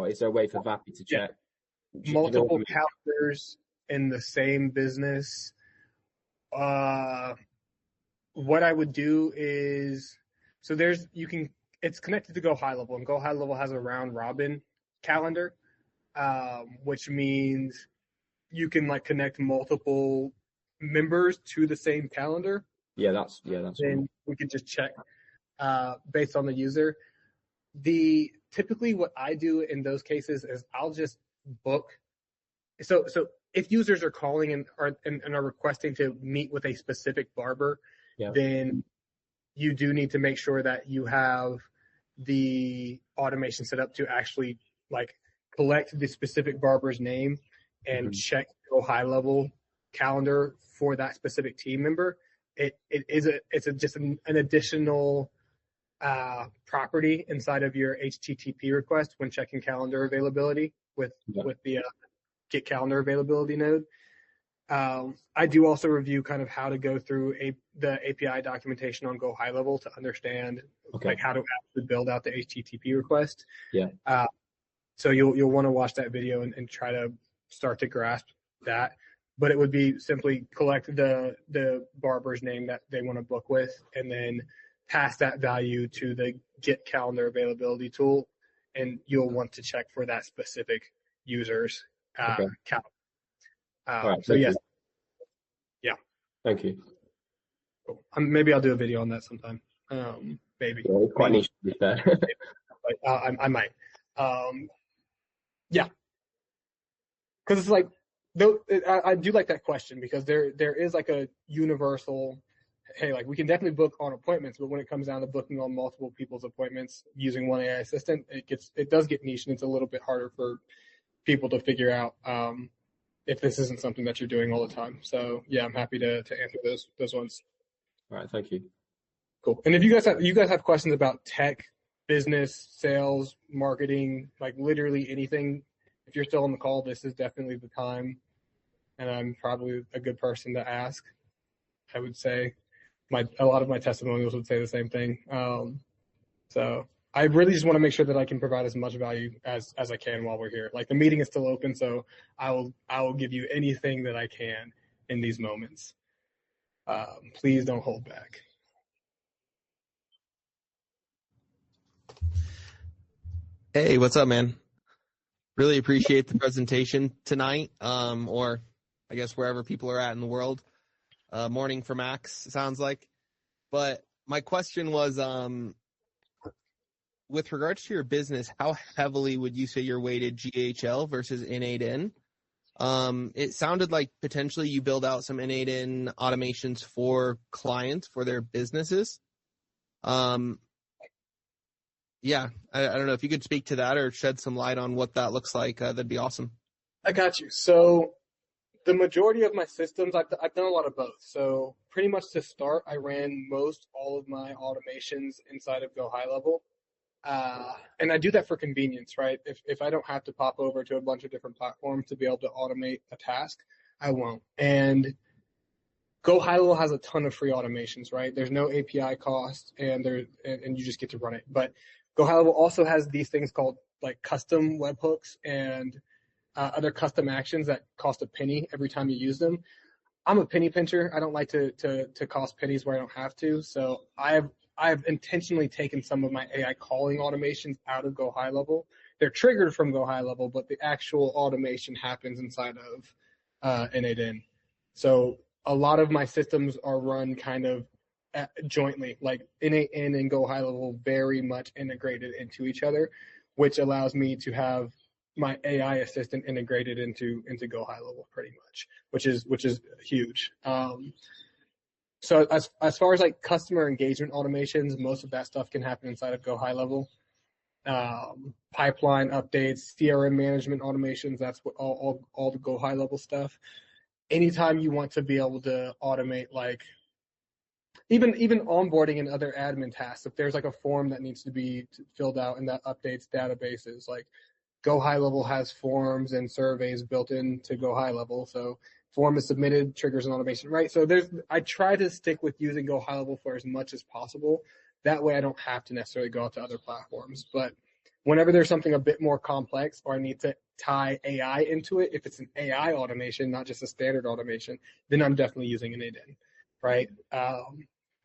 is there a way for Vappy to check? Multiple calendars in the same business. What I would do is, so it's connected to Go High Level, and Go High Level has a round robin calendar, which means you can like connect multiple members to the same calendar. That's then we can just check based on the user. Typically what I do in those cases is I'll just book. So if users are calling and are requesting to meet with a specific barber, then you do need to make sure that you have the automation set up to actually like collect the specific barber's name and check Go High Level calendar for that specific team member. It's just an additional property inside of your HTTP request when checking calendar availability with the Get Calendar Availability node. I do also review kind of how to go through the API documentation on Go High Level to understand like how to actually build out the HTTP request. So you'll want to watch that video and try to start to grasp that. But it would be simply collect the barber's name that they want to book with, and then pass that value to the Get Calendar Availability tool, and you'll want to check for that specific user's count. Right, so yes, yeah. Thank you. Cool. Maybe I'll do a video on that sometime. Maybe. Yeah, it's quite niche to be fair. I might. Yeah. Because it's like, I do like that question because there is like a universal, hey, like we can definitely book on appointments, but when it comes down to booking on multiple people's appointments using one AI assistant, it does get niche, and it's a little bit harder for people to figure out if this isn't something that you're doing all the time. So yeah, I'm happy to answer those ones. All right, thank you. Cool. And if you guys have questions about tech, business, sales, marketing, like literally anything, if you're still on the call, this is definitely the time, and I'm probably a good person to ask. I would say a lot of my testimonials would say the same thing. So I really just want to make sure that I can provide as much value as I can while we're here. Like the meeting is still open, so I will give you anything that I can in these moments. Please don't hold back. Hey, what's up, man? Really appreciate the presentation tonight, or I guess wherever people are at in the world. Morning for Max, sounds like. But my question was, with regards to your business, how heavily would you say you're weighted GHL versus N8N? It sounded like potentially you build out some N8N automations for clients, for their businesses. Yeah, I don't know if you could speak to that or shed some light on what that looks like. That'd be awesome. I got you. So the majority of my systems, I've done a lot of both. So pretty much to start, I ran all of my automations inside of Go High Level. And I do that for convenience, right? If I don't have to pop over to a bunch of different platforms to be able to automate a task, I won't. And Go High Level has a ton of free automations, right? There's no API cost, and you just get to run it. But Go High Level also has these things called like custom webhooks and other custom actions that cost a penny every time you use them. I'm a penny pincher. I don't like to cost pennies where I don't have to. So I've intentionally taken some of my AI calling automations out of Go High Level. They're triggered from Go High Level, but the actual automation happens inside of N8N. So a lot of my systems are run kind of jointly, like N8N and Go High Level very much integrated into each other, which allows me to have my AI assistant integrated into Go High Level pretty much, which is huge. So as far as like customer engagement automations, most of that stuff can happen inside of Go High Level. Pipeline updates, CRM management automations, that's what all the Go High Level stuff. Anytime you want to be able to automate like even onboarding and other admin tasks, if there's like a form that needs to be filled out and that updates databases, like Go High Level has forms and surveys built into Go High Level. So form is submitted, triggers an automation, right? So I try to stick with using Go High Level for as much as possible. That way I don't have to necessarily go out to other platforms. But whenever there's something a bit more complex or I need to tie AI into it, if it's an AI automation, not just a standard automation, then I'm definitely using an N8N, right?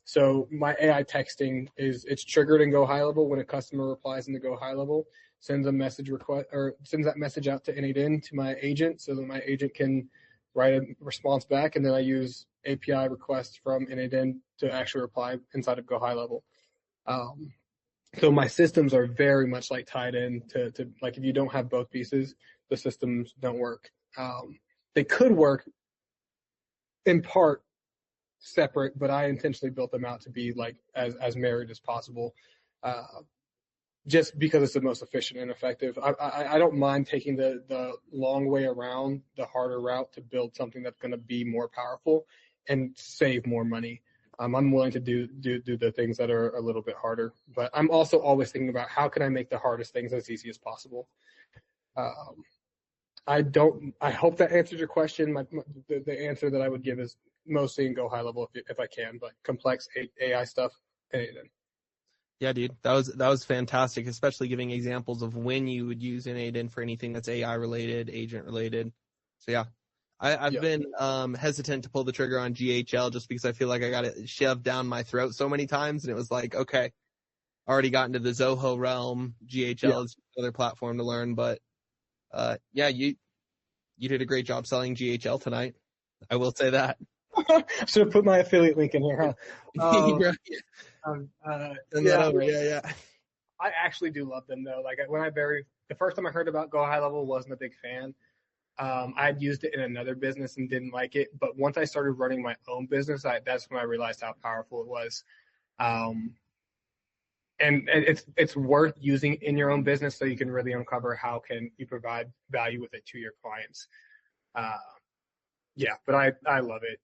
So my AI texting it's triggered in Go High Level when a customer replies in the Go High Level, sends a message request or sends that message out to N8N to my agent so that my agent can write a response back, and then I use API requests from N8N to actually reply inside of Go High Level. So my systems are very much like tied in to like if you don't have both pieces, the systems don't work. They could work in part separate, but I intentionally built them out to be like as married as possible, just because it's the most efficient and effective. I don't mind taking the long way around, the harder route to build something that's going to be more powerful and save more money. I'm willing to do the things that are a little bit harder, but I'm also always thinking about how can I make the hardest things as easy as possible. I hope that answers your question. The answer that I would give is mostly in Go High Level if I can, but complex AI stuff, anything. Yeah, dude, that was fantastic, especially giving examples of when you would use N8N for anything that's AI related, agent related. So yeah, I've been hesitant to pull the trigger on GHL just because I feel like I got it shoved down my throat so many times, and it was like, okay, already got into the Zoho realm. GHL is another platform to learn, but yeah, you did a great job selling GHL tonight. I will say that. Should have put my affiliate link in here, huh? Yeah. I actually do love them though. Like the first time I heard about Go High Level, wasn't a big fan. I'd used it in another business and didn't like it, but once I started running my own business, that's when I realized how powerful it was. And it's worth using in your own business so you can really uncover how can you provide value with it to your clients. But I love it.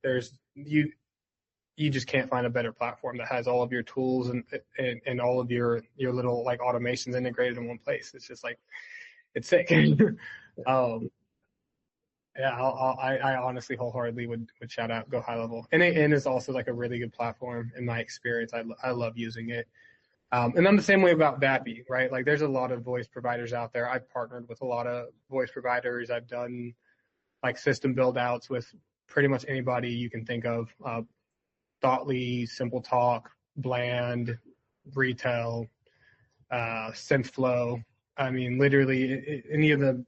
You just can't find a better platform that has all of your tools and all of your little like automations integrated in one place. It's just like, it's sick. I honestly wholeheartedly would shout out Go High Level. N8N is also like a really good platform in my experience. I love using it. And I'm the same way about Vappy, right? Like there's a lot of voice providers out there. I've partnered with a lot of voice providers. I've done like system build outs with pretty much anybody you can think of. Thoughtly, Simple Talk, Bland, Retail, SynthFlow. I mean, literally any of the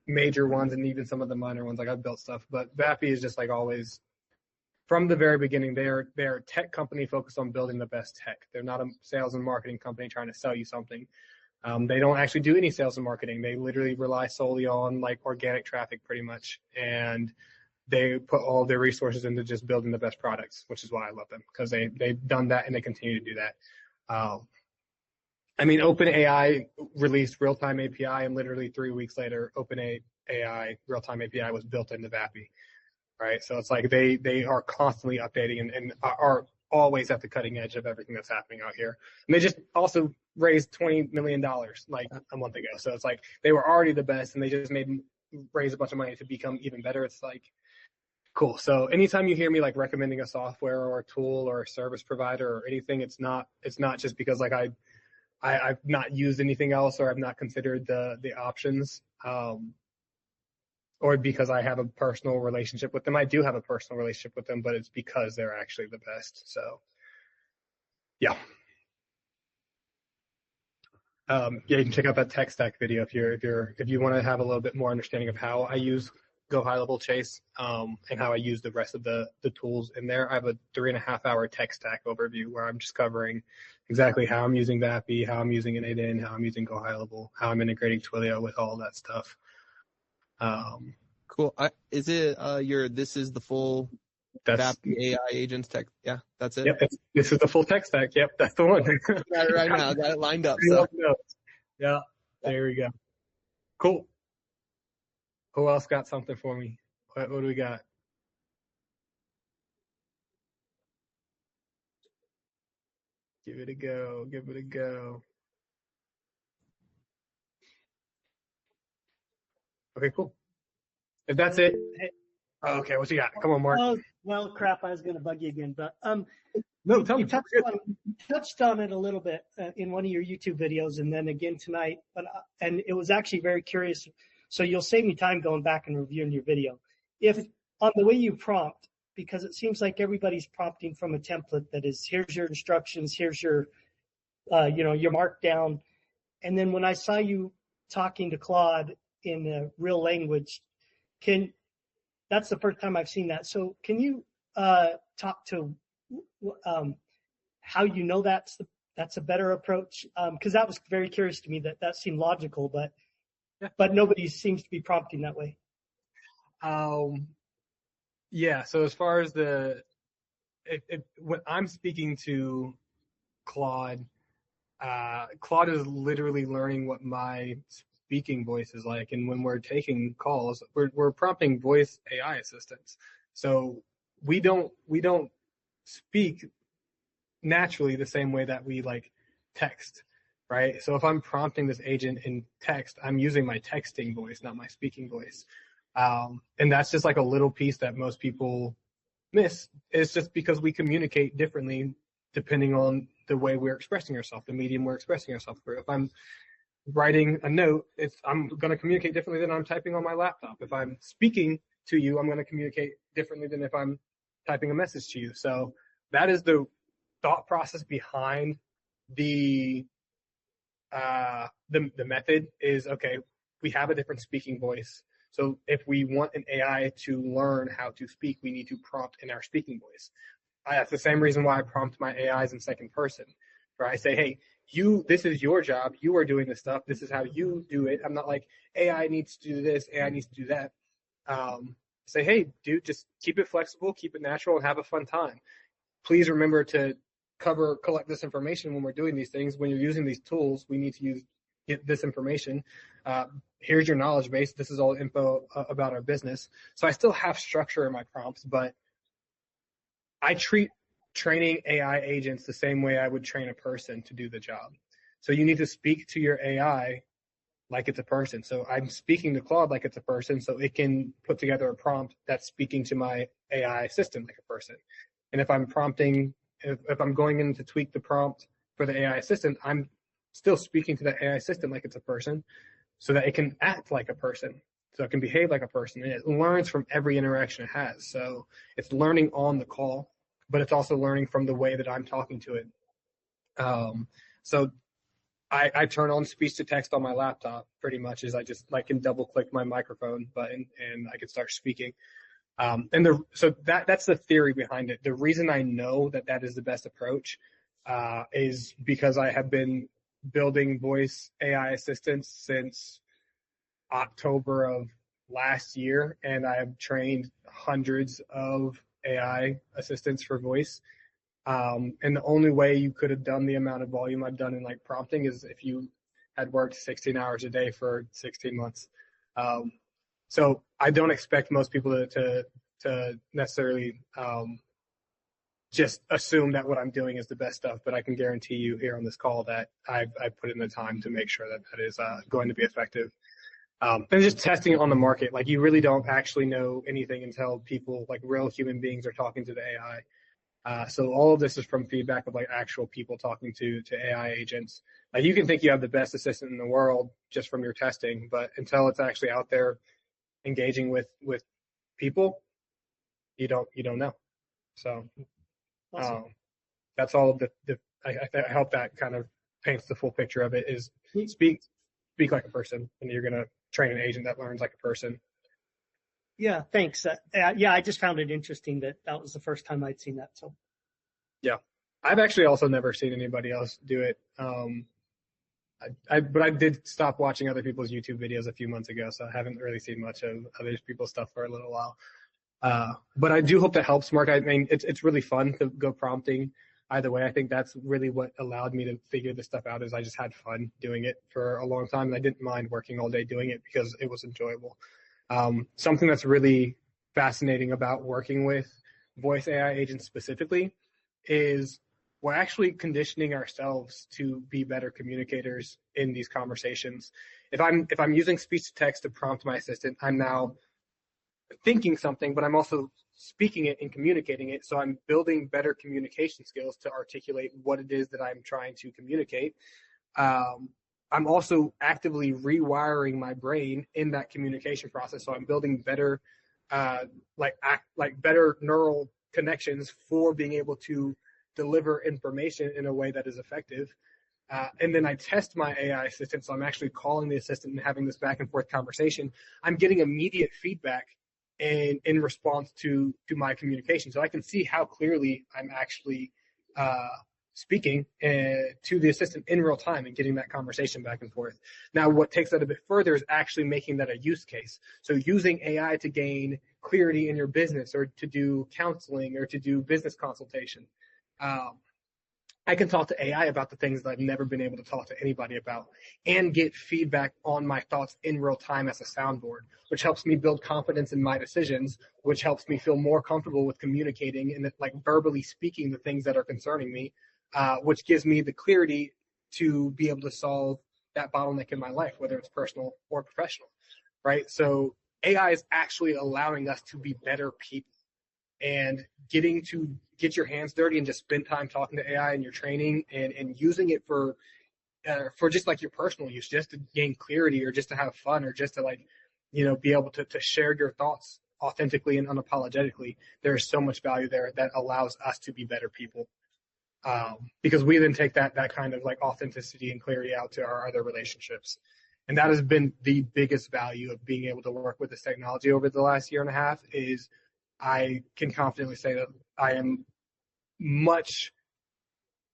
major ones and even some of the minor ones. Like I've built stuff, but Vappy is just like always from the very beginning. They're a tech company focused on building the best tech. They're not a sales and marketing company trying to sell you something. They don't actually do any sales and marketing. They literally rely solely on like organic traffic pretty much. And they put all their resources into just building the best products, which is why I love them, because they've done that and they continue to do that. I mean, OpenAI released real-time API, and literally 3 weeks later, OpenAI real-time API was built into Vappy, right? So it's like they are constantly updating and are always at the cutting edge of everything that's happening out here. And they just also raised $20 million like a month ago. So it's like they were already the best, and they just raised a bunch of money to become even better. It's like Cool. So anytime you hear me like recommending a software or a tool or a service provider or anything, it's not just because like I've not used anything else or I've not considered the options, or because I have a personal relationship with them. I do have a personal relationship with them, but it's because they're actually the best. So yeah. Yeah, you can check out that tech stack video if you want to have a little bit more understanding of how I use Go High Level Chase, and how I use the rest of the tools in there. I have a 3.5 hour tech stack overview where I'm just covering exactly how I'm using VAPI, how I'm using an 8in, how I'm using Go High Level, how I'm integrating Twilio with all that stuff. Cool. Is it this is the full That's VAPI AI agents tech? Yeah, that's it. Yep. This is the full tech stack. Yep, that's the one. Got it right now. Got it lined up. Pretty So well known. Yeah, there we go. Cool. Who else got something for me? What do we got? Give it a go. Give it a go. Okay, cool. If that's it. Okay, what you got? Come on, Mark. Oh, well, crap, I was going to bug you again, but No, tell me. you touched on it a little bit in one of your YouTube videos, and then again tonight. But and it was actually very curious. So you'll save me time going back and reviewing your video. If on the way you prompt, because it seems like everybody's prompting from a template that is, here's your instructions, here's your your markdown, and then when I saw you talking to Claude in real language, that's the first time I've seen that. So can you talk to how you know that's a better approach? Because that was very curious to me. That seemed logical, but nobody seems to be prompting that way. Yeah. So as far as when I'm speaking to Claude, Claude is literally learning what my speaking voice is like, and when we're taking calls, we're prompting voice AI assistants. So we don't speak naturally the same way that we like text, right? So if I'm prompting this agent in text, I'm using my texting voice, not my speaking voice. And that's just like a little piece that most people miss. It's just because we communicate differently depending on the way we're expressing ourselves, the medium we're expressing ourselves through. If I'm writing a note, I'm going to communicate differently than I'm typing on my laptop. If I'm speaking to you, I'm going to communicate differently than if I'm typing a message to you. So that is the thought process behind the method is, okay, we have a different speaking voice. So if we want an AI to learn how to speak, we need to prompt in our speaking voice. That's the same reason why I prompt my AIs in second person, where I say, hey, this is your job. You are doing this stuff. This is how you do it. I'm not like, AI needs to do this, AI needs to do that. Say, hey, dude, just keep it flexible, keep it natural, and have a fun time. Please remember to collect this information when we're doing these things. When you're using these tools, we need to get this information. Here's your knowledge base. This is all info about our business. So I still have structure in my prompts, but I treat training AI agents the same way I would train a person to do the job. So you need to speak to your AI like it's a person. So I'm speaking to Claude like it's a person, so it can put together a prompt that's speaking to my AI system like a person. And if I'm prompting, if I'm going in to tweak the prompt for the AI assistant, I'm still speaking to the AI system like it's a person, so that it can act like a person, so it can behave like a person, and it learns from every interaction it has. So it's learning on the call, but it's also learning from the way that I'm talking to it. So I turn on speech to text on my laptop pretty much, as I just like can double click my microphone button and I can start speaking. So that's the theory behind it. The reason I know that is the best approach is because I have been building voice AI assistants since October of last year, and I have trained hundreds of AI assistants for voice. And the only way you could have done the amount of volume I've done in like prompting is if you had worked 16 hours a day for 16 months. So I don't expect most people to necessarily just assume that what I'm doing is the best stuff, but I can guarantee you here on this call that I've put in the time to make sure that is going to be effective. And just testing it on the market. Like you really don't actually know anything until people, like real human beings, are talking to the AI. So all of this is from feedback of like actual people talking to AI agents. Like you can think you have the best assistant in the world just from your testing, but until it's actually out there engaging with people, you don't know. So Awesome. that's all I hope that kind of paints the full picture of it. Is speak like a person, and you're gonna train an agent that learns like a person. Yeah, thanks. Yeah, I just found it interesting that that was the first time I'd seen that. So Yeah, I've actually also never seen anybody else do it. But I did stop watching other people's YouTube videos a few months ago, so I haven't really seen much of other people's stuff for a little while. But I do hope that helps, Mark. I mean, it's really fun to go prompting. Either way, I think that's really what allowed me to figure this stuff out. Is I just had fun doing it for a long time, and I didn't mind working all day doing it because it was enjoyable. Something that's really fascinating about working with voice AI agents specifically is we're actually conditioning ourselves to be better communicators in these conversations. If I'm using speech to text to prompt my assistant, I'm now thinking something, but I'm also speaking it and communicating it. So I'm building better communication skills to articulate what it is that I'm trying to communicate. I'm also actively rewiring my brain in that communication process. So I'm building better, better neural connections for being able to deliver information in a way that is effective. And then I test my AI assistant. So I'm actually calling the assistant and having this back and forth conversation. I'm getting immediate feedback in response to my communication. So I can see how clearly I'm actually speaking to the assistant in real time and getting that conversation back and forth. Now, what takes that a bit further is actually making that a use case. So using AI to gain clarity in your business or to do counseling or to do business consultation. I can talk to AI about the things that I've never been able to talk to anybody about and get feedback on my thoughts in real time as a soundboard, which helps me build confidence in my decisions, which helps me feel more comfortable with communicating and like verbally speaking the things that are concerning me, which gives me the clarity to be able to solve that bottleneck in my life, whether it's personal or professional, right? So AI is actually allowing us to be better people, and getting to get your hands dirty and just spend time talking to AI in your training and using it for just like your personal use, just to gain clarity or just to have fun or just to like, be able to share your thoughts authentically and unapologetically. There's so much value there that allows us to be better people. Because we then take that kind of like authenticity and clarity out to our other relationships. And that has been the biggest value of being able to work with this technology over the last year and a half is I can confidently say that I am much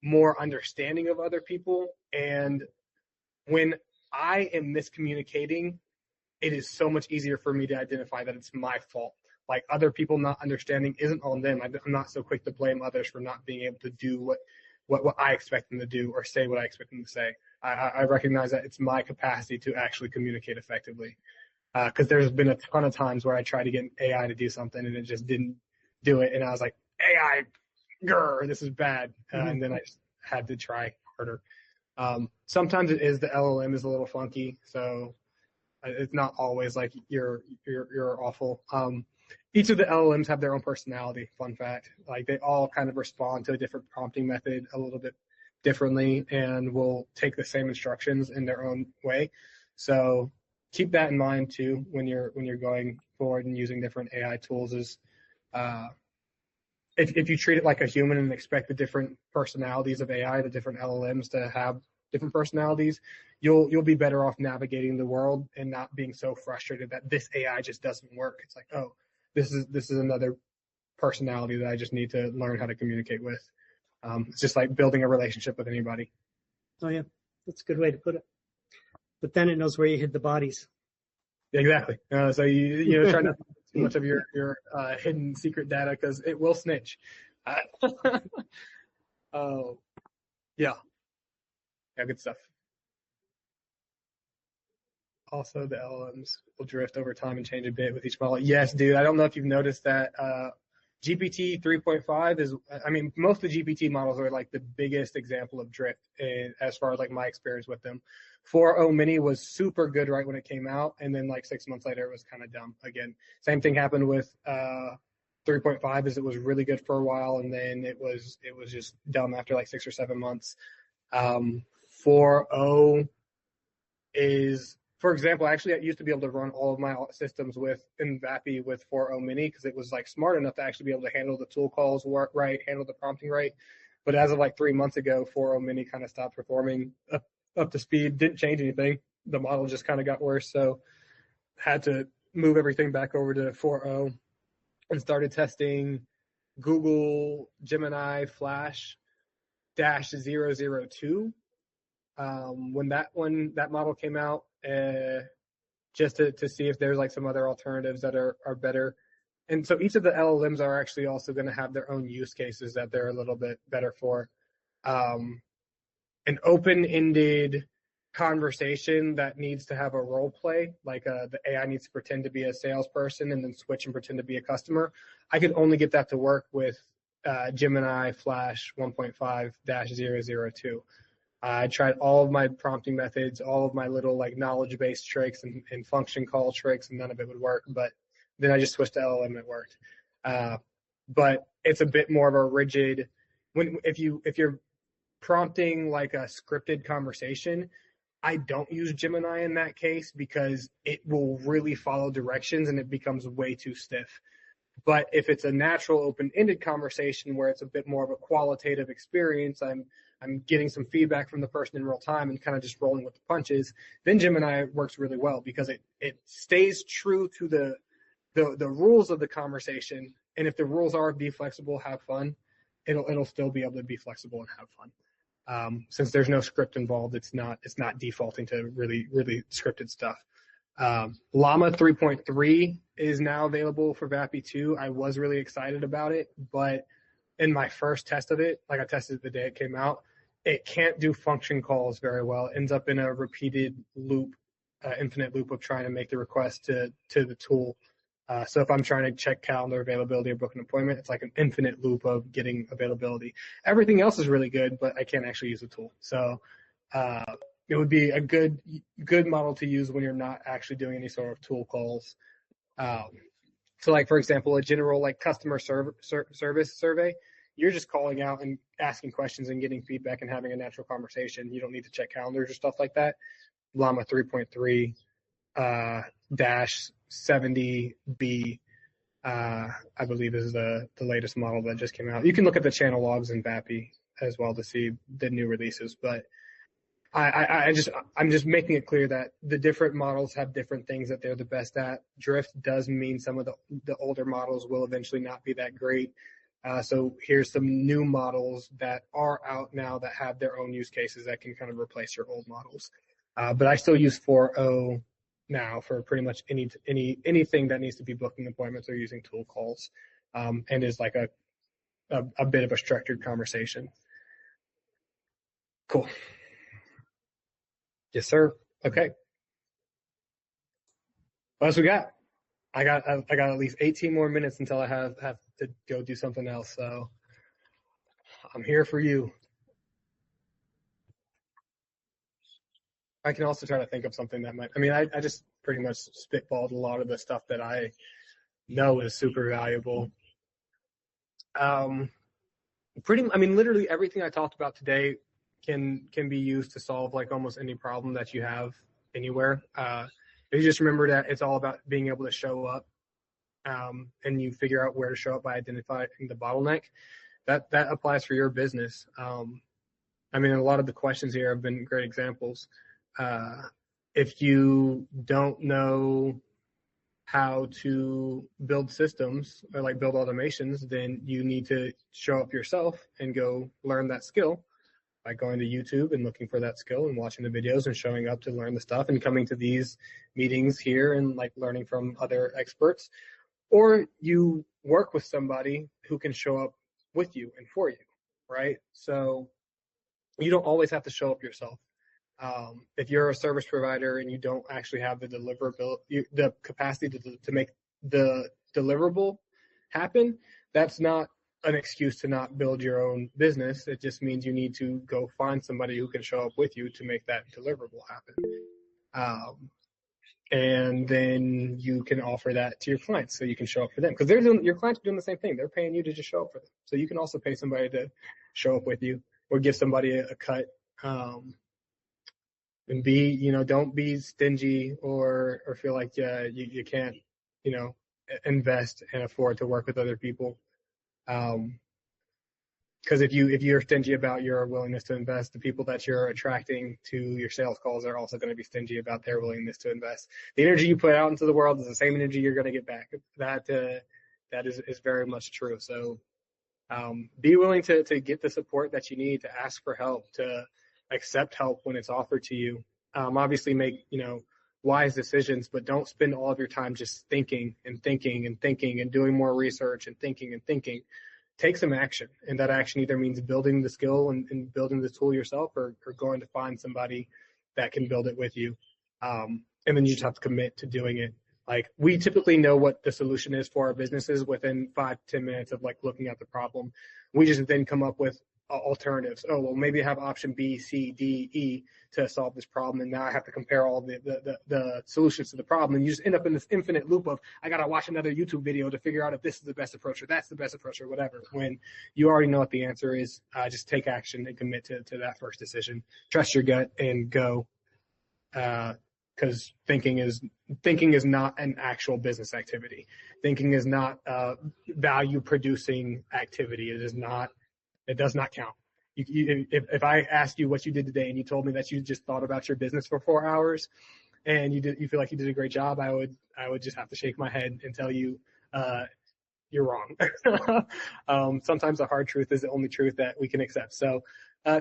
more understanding of other people. And when I am miscommunicating, it is so much easier for me to identify that it's my fault. Like other people not understanding isn't on them. I'm not so quick to blame others for not being able to do what I expect them to do or say what I expect them to say. I recognize that it's my capacity to actually communicate effectively. Because there's been a ton of times where I tried to get AI to do something and it just didn't do it. And I was like, AI, grr, this is bad. And then I just had to try harder. Sometimes it is the LLM is a little funky. So it's not always like you're awful. Each of the LLMs have their own personality. Fun fact, like they all kind of respond to a different prompting method a little bit differently, and will take the same instructions in their own way. So keep that in mind too when you're going forward and using different AI tools. Is if you treat it like a human and expect the different personalities of AI, the different LLMs to have different personalities, you'll be better off navigating the world and not being so frustrated that this AI just doesn't work. It's like, oh, this is another personality that I just need to learn how to communicate with. It's just like building a relationship with anybody. Oh yeah, that's a good way to put it. But then it knows where you hid the bodies. Exactly. So you try not to put too much of your hidden secret data because it will snitch. Yeah, good stuff. Also, the LLMs will drift over time and change a bit with each model. Yes, dude. I don't know if you've noticed that GPT 3.5 is, I mean, most of the GPT models are like the biggest example of drift as far as like my experience with them. 4.0 mini was super good right when it came out, and then like 6 months later it was kind of dumb again. Same thing happened with 3.5, is it was really good for a while, and then it was just dumb after like 6 or 7 months. 4.0 is, for example, actually I used to be able to run all of my systems with InfinitX with 4.0 mini because it was like smart enough to actually be able to handle the tool calls right, handle the prompting right. But as of like 3 months ago, 4.0 mini kind of stopped performing up to speed, didn't change anything. The model just kind of got worse, so had to move everything back over to 4.0 and started testing Google Gemini Flash -002 when that model came out, just to see if there's like some other alternatives that are better. And so each of the LLMs are actually also going to have their own use cases that they're a little bit better for. An open-ended conversation that needs to have a role play, like the AI needs to pretend to be a salesperson and then switch and pretend to be a customer. I could only get that to work with Gemini Flash 1.5-002. I tried all of my prompting methods, all of my little like knowledge-based tricks and function call tricks, and none of it would work. But then I just switched to LLM and it worked. But it's a bit more of a rigid. If you're prompting like a scripted conversation, I don't use Gemini in that case because it will really follow directions and it becomes way too stiff. But if it's a natural, open-ended conversation where it's a bit more of a qualitative experience, I'm getting some feedback from the person in real time and kind of just rolling with the punches, then Gemini works really well because it stays true to the rules of the conversation. And if the rules are be flexible, have fun, it'll still be able to be flexible and have fun. Since there's no script involved, it's not defaulting to really, really scripted stuff. Llama 3.3 is now available for VAPI 2. I was really excited about it, but in my first test of it, like I tested it the day it came out, it can't do function calls very well. It ends up in a repeated loop, infinite loop of trying to make the request to the tool. So if I'm trying to check calendar availability or book an appointment, it's like an infinite loop of getting availability. Everything else is really good, but I can't actually use the tool. So it would be a good model to use when you're not actually doing any sort of tool calls. So like, for example, a general like customer service survey, you're just calling out and asking questions and getting feedback and having a natural conversation. You don't need to check calendars or stuff like that. Llama 3.3 -70B, I believe is the latest model that just came out. You can look at the channel logs in VAPI as well to see the new releases, but I'm just making it clear that the different models have different things that they're the best at. Drift does mean some of the older models will eventually not be that great. So here's some new models that are out now that have their own use cases that can kind of replace your old models. But I still use 4.0 now for pretty much anything that needs to be booking appointments or using tool calls, and is like a bit of a structured conversation. Cool. Yes, sir. Okay. What else we got? I got at least 18 more minutes until I have to go do something else. So I'm here for you. I can also try to think of something that might. I mean, I just pretty much spitballed a lot of the stuff that I know is super valuable. I mean, literally everything I talked about today can be used to solve like almost any problem that you have anywhere. If you just remember that it's all about being able to show up, and you figure out where to show up by identifying the bottleneck. That applies for your business. I mean, a lot of the questions here have been great examples. If you don't know how to build systems or like build automations, then you need to show up yourself and go learn that skill by going to YouTube and looking for that skill and watching the videos and showing up to learn the stuff and coming to these meetings here and like learning from other experts. Or you work with somebody who can show up with you and for you, right? So you don't always have to show up yourself. If you're a service provider and you don't actually have the deliverability, the capacity to make the deliverable happen, that's not an excuse to not build your own business. It just means you need to go find somebody who can show up with you to make that deliverable happen. And then you can offer that to your clients so you can show up for them, because your clients are doing the same thing. They're paying you to just show up for them. So you can also pay somebody to show up with you or give somebody a cut. And don't be stingy or feel like you can't, invest and afford to work with other people. Because if you're stingy about your willingness to invest, the people that you're attracting to your sales calls are also going to be stingy about their willingness to invest. The energy you put out into the world is the same energy you're going to get back. That is very much true. So be willing to get the support that you need, to ask for help, to accept help when it's offered to you. Obviously make wise decisions, but don't spend all of your time just thinking and thinking and thinking and doing more research and thinking and thinking. Take some action, and that action either means building the skill and building the tool yourself, or going to find somebody that can build it with you. And then you just have to commit to doing it. Like, we typically know what the solution is for our businesses within 5 to 10 minutes of looking at the problem. We just then come up with alternatives. Oh, well, maybe I have option B, C, D, E to solve this problem, and now I have to compare all the solutions to the problem, and you just end up in this infinite loop of, I gotta watch another YouTube video to figure out if this is the best approach or that's the best approach or whatever, when you already know what the answer is. Just take action and commit to that first decision. Trust your gut and go, because thinking is not an actual business activity. Thinking is not a value producing activity. It does not count. If I asked you what you did today and you told me that you just thought about your business for 4 hours and you feel like you did a great job, I would just have to shake my head and tell you you're wrong. Sometimes the hard truth is the only truth that we can accept. So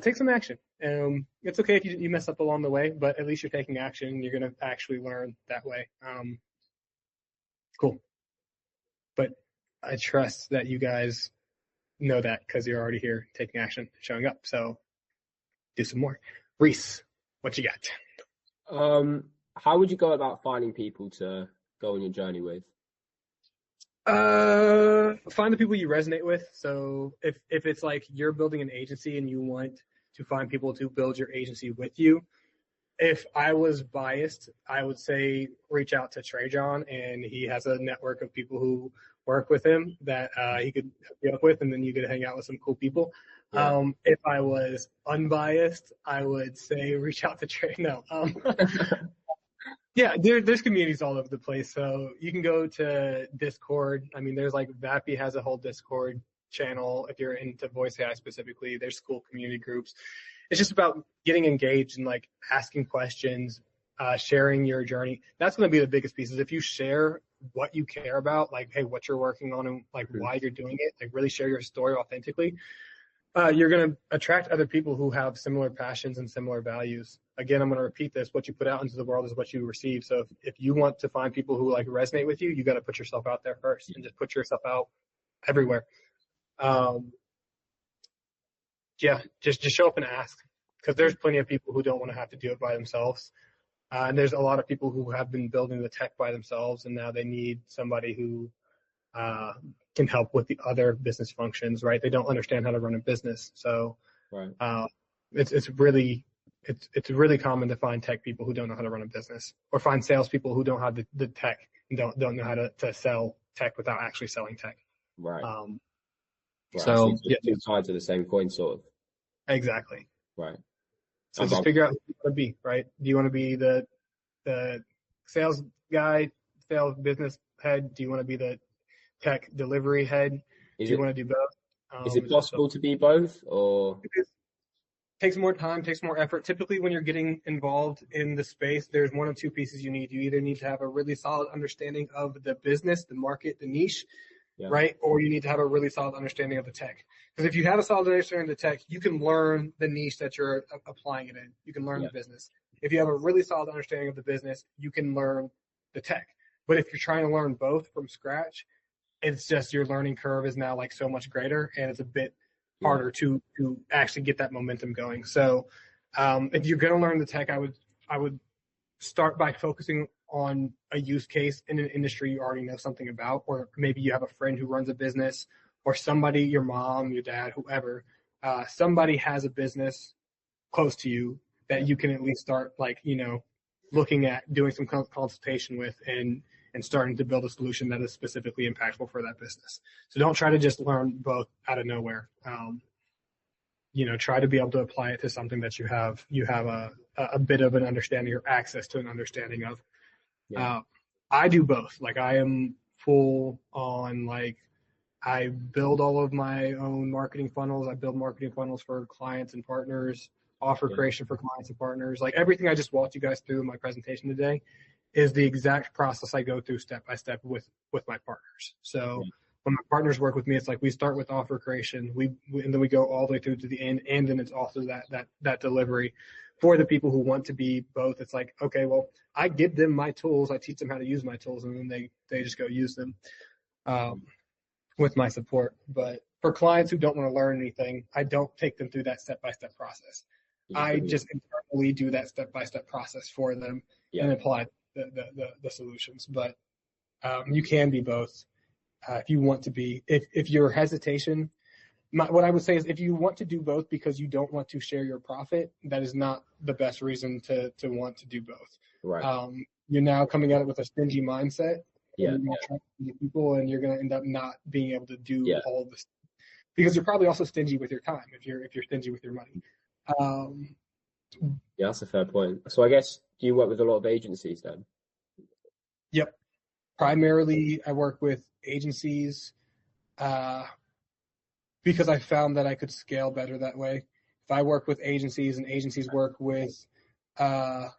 take some action. It's okay if you mess up along the way, but at least you're taking action. You're going to actually learn that way. Cool. But I trust that you guys know that, because you're already here taking action, showing up. So do some more. Reese, what you got? How would you go about finding people to go on your journey with? Find the people you resonate with. So if it's like you're building an agency and you want to find people to build your agency with you, if I was biased, I would say reach out to Trajan, and he has a network of people who work with him that he could hook you up with, and then you could hang out with some cool people. Yeah. If I was unbiased, I would say reach out to Trey. No. Yeah, there's communities all over the place. So you can go to Discord. I mean, there's Vappy has a whole Discord channel. If you're into Voice AI specifically, there's cool community groups. It's just about getting engaged and asking questions, sharing your journey. That's going to be the biggest piece. Is if you share what you care about, hey, what you're working on and why you're doing it, really share your story authentically. You're going to attract other people who have similar passions and similar values. Again, I'm going to repeat this. What you put out into the world is what you receive. So if you want to find people who resonate with you, you got to put yourself out there first, and just put yourself out everywhere. Just show up and ask, because there's plenty of people who don't want to have to do it by themselves. And there's a lot of people who have been building the tech by themselves, and now they need somebody who can help with the other business functions, right? They don't understand how to run a business. So right. It's really common to find tech people who don't know how to run a business, or find salespeople who don't have the tech and don't know how to sell tech without actually selling tech. Right. Right. So two sides of the same coin, sort of. Exactly. Right. So just figure out who you want to be, right? Do you want to be the sales guy, sales business head? Do you want to be the tech delivery head? Do you want to do both? Is it possible to be both, or? It takes more time, takes more effort. Typically, when you're getting involved in the space, there's one of two pieces you need. You either need to have a really solid understanding of the business, the market, the niche, right? Or you need to have a really solid understanding of the tech. Because if you have a solid understanding of the tech, you can learn the niche that you're applying it in. You can learn the business. If you have a really solid understanding of the business, you can learn the tech. But if you're trying to learn both from scratch, it's just your learning curve is now so much greater, and it's a bit harder to actually get that momentum going. So if you're going to learn the tech, I would start by focusing on a use case in an industry you already know something about, or maybe you have a friend who runs a business, or somebody, your mom, your dad, whoever, somebody has a business close to you that you can at least start, like, looking at doing some consultation with, and starting to build a solution that is specifically impactful for that business. So don't try to just learn both out of nowhere. Try to be able to apply it to something that you have a bit of an understanding or access to an understanding of. Yeah. I do both. Like, I am full on, like, I build all of my own marketing funnels. I build marketing funnels for clients and partners, offer creation for clients and partners. Like, everything I just walked you guys through in my presentation today is the exact process I go through step by step with my partners. So when my partners work with me, it's like we start with offer creation, and then we go all the way through to the end, and then it's also that delivery for the people who want to be both. It's like, okay, well, I give them my tools, I teach them how to use my tools, and then they just go use them with my support. But for clients who don't want to learn anything, I don't take them through that step-by-step process. I just internally do that step-by-step process for them and apply the solutions. But you can be both if you want to be. If your hesitation, what I would say is, if you want to do both because you don't want to share your profit, that is not the best reason to want to do both. Right. You're now coming at it with a stingy mindset. Yeah. You're trying to be people, and you're going to end up not being able to do all of this, because you're probably also stingy with your time if you're stingy with your money. Yeah, that's a fair point. So I guess, do you work with a lot of agencies then? Yep. Primarily, I work with agencies because I found that I could scale better that way. If I work with agencies and agencies work with, if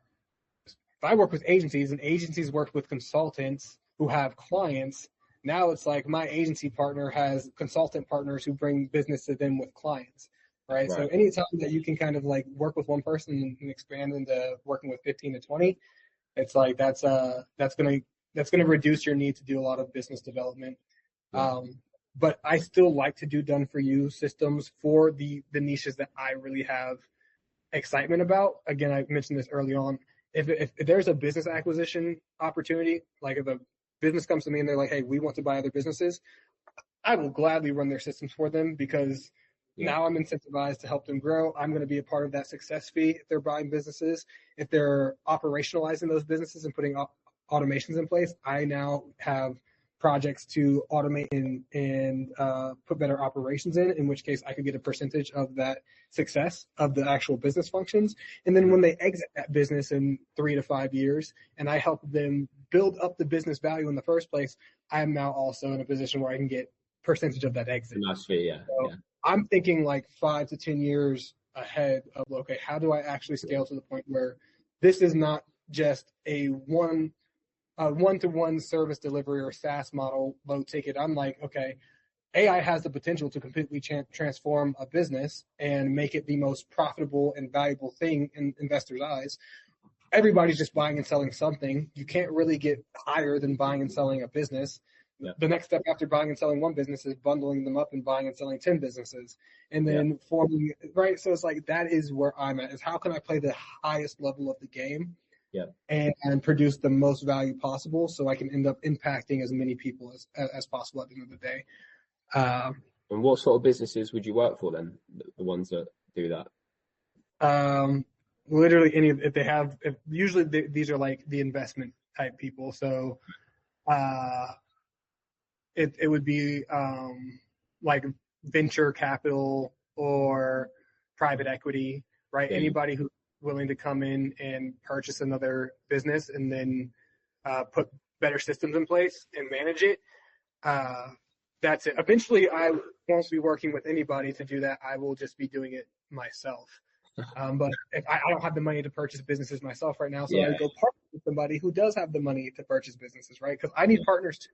I work with agencies and agencies work with consultants who have clients, now it's like my agency partner has consultant partners who bring business to them with clients, right? So anytime that you can kind of like work with one person and expand into working with 15 to 20, it's like that's gonna reduce your need to do a lot of business development. But I still like to do done for you systems for the niches that I really have excitement about. Again, I mentioned this early on. If there's a business acquisition opportunity, like if a business comes to me and they're like, hey, we want to buy other businesses, I will gladly run their systems for them, because now I'm incentivized to help them grow. I'm going to be a part of that success fee if they're buying businesses. If they're operationalizing those businesses and putting automations in place, I now have projects to automate and put better operations in which case I could get a percentage of that success of the actual business functions. And then when they exit that business in 3 to 5 years and I help them build up the business value in the first place, I am now also in a position where I can get percentage of that exit. Nice fee, So I'm thinking like 5 to 10 years ahead of, okay, how do I actually scale to the point where this is not just a one-to-one service delivery or SaaS model, low ticket. I'm like, okay, AI has the potential to completely transform a business and make it the most profitable and valuable thing in investors' eyes. Everybody's just buying and selling something. You can't really get higher than buying and selling a business. The next step after buying and selling one business is bundling them up and buying and selling 10 businesses and then forming, right? So it's like, that is where I'm at, is how can I play the highest level of the game and produce the most value possible so I can end up impacting as many people as possible at the end of the day. And what sort of businesses would you work for then, the ones that do that? Literally any, usually these are like the investment type people. So it would be like venture capital or private equity, right? Anybody who's willing to come in and purchase another business and then put better systems in place and manage it. That's it. Eventually, I won't be working with anybody to do that. I will just be doing it myself. But if I don't have the money to purchase businesses myself right now, so I go partner with somebody who does have the money to purchase businesses, right? Because I need partners too.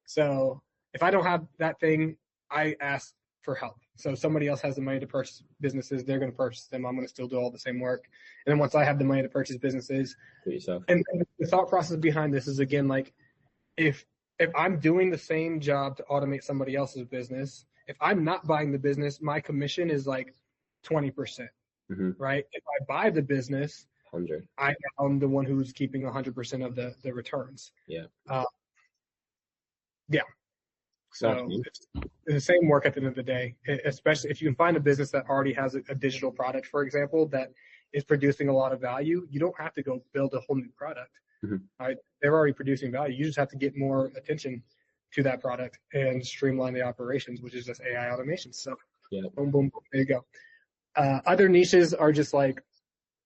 So if I don't have that thing, I ask for help. So somebody else has the money to purchase businesses, they're going to purchase them. I'm going to still do all the same work. And then once I have the money to purchase businesses, and the thought process behind this is, again, like if I'm doing the same job to automate somebody else's business, if I'm not buying the business, my commission is like 20%, right? If I buy the business, 100. I'm the one who's keeping 100% of the returns. So it's the same work at the end of the day, especially if you can find a business that already has a digital product, for example, that is producing a lot of value. You don't have to go build a whole new product. Right? They're already producing value. You just have to get more attention to that product and streamline the operations, which is just AI automation. So boom, boom, boom, there you go. Other niches are just like,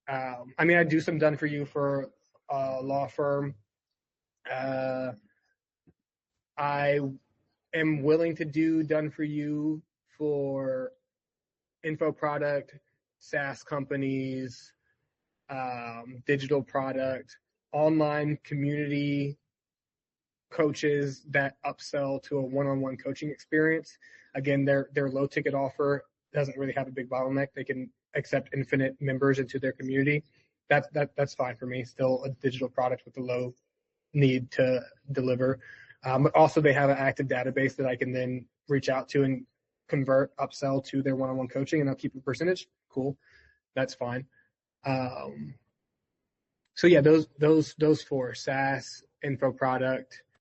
I mean, I do some done for you for a law firm. I am willing to do done for you for info product, SaaS companies, digital product, online community coaches that upsell to a one-on-one coaching experience. Again, their low ticket offer doesn't really have a big bottleneck. They can accept infinite members into their community. That's fine for me. Still a digital product with a low need to deliver. But also they have an active database that I can then reach out to and convert, upsell to their one-on-one coaching, and I'll keep a percentage. Cool. That's fine. So yeah, those four: SaaS, info product,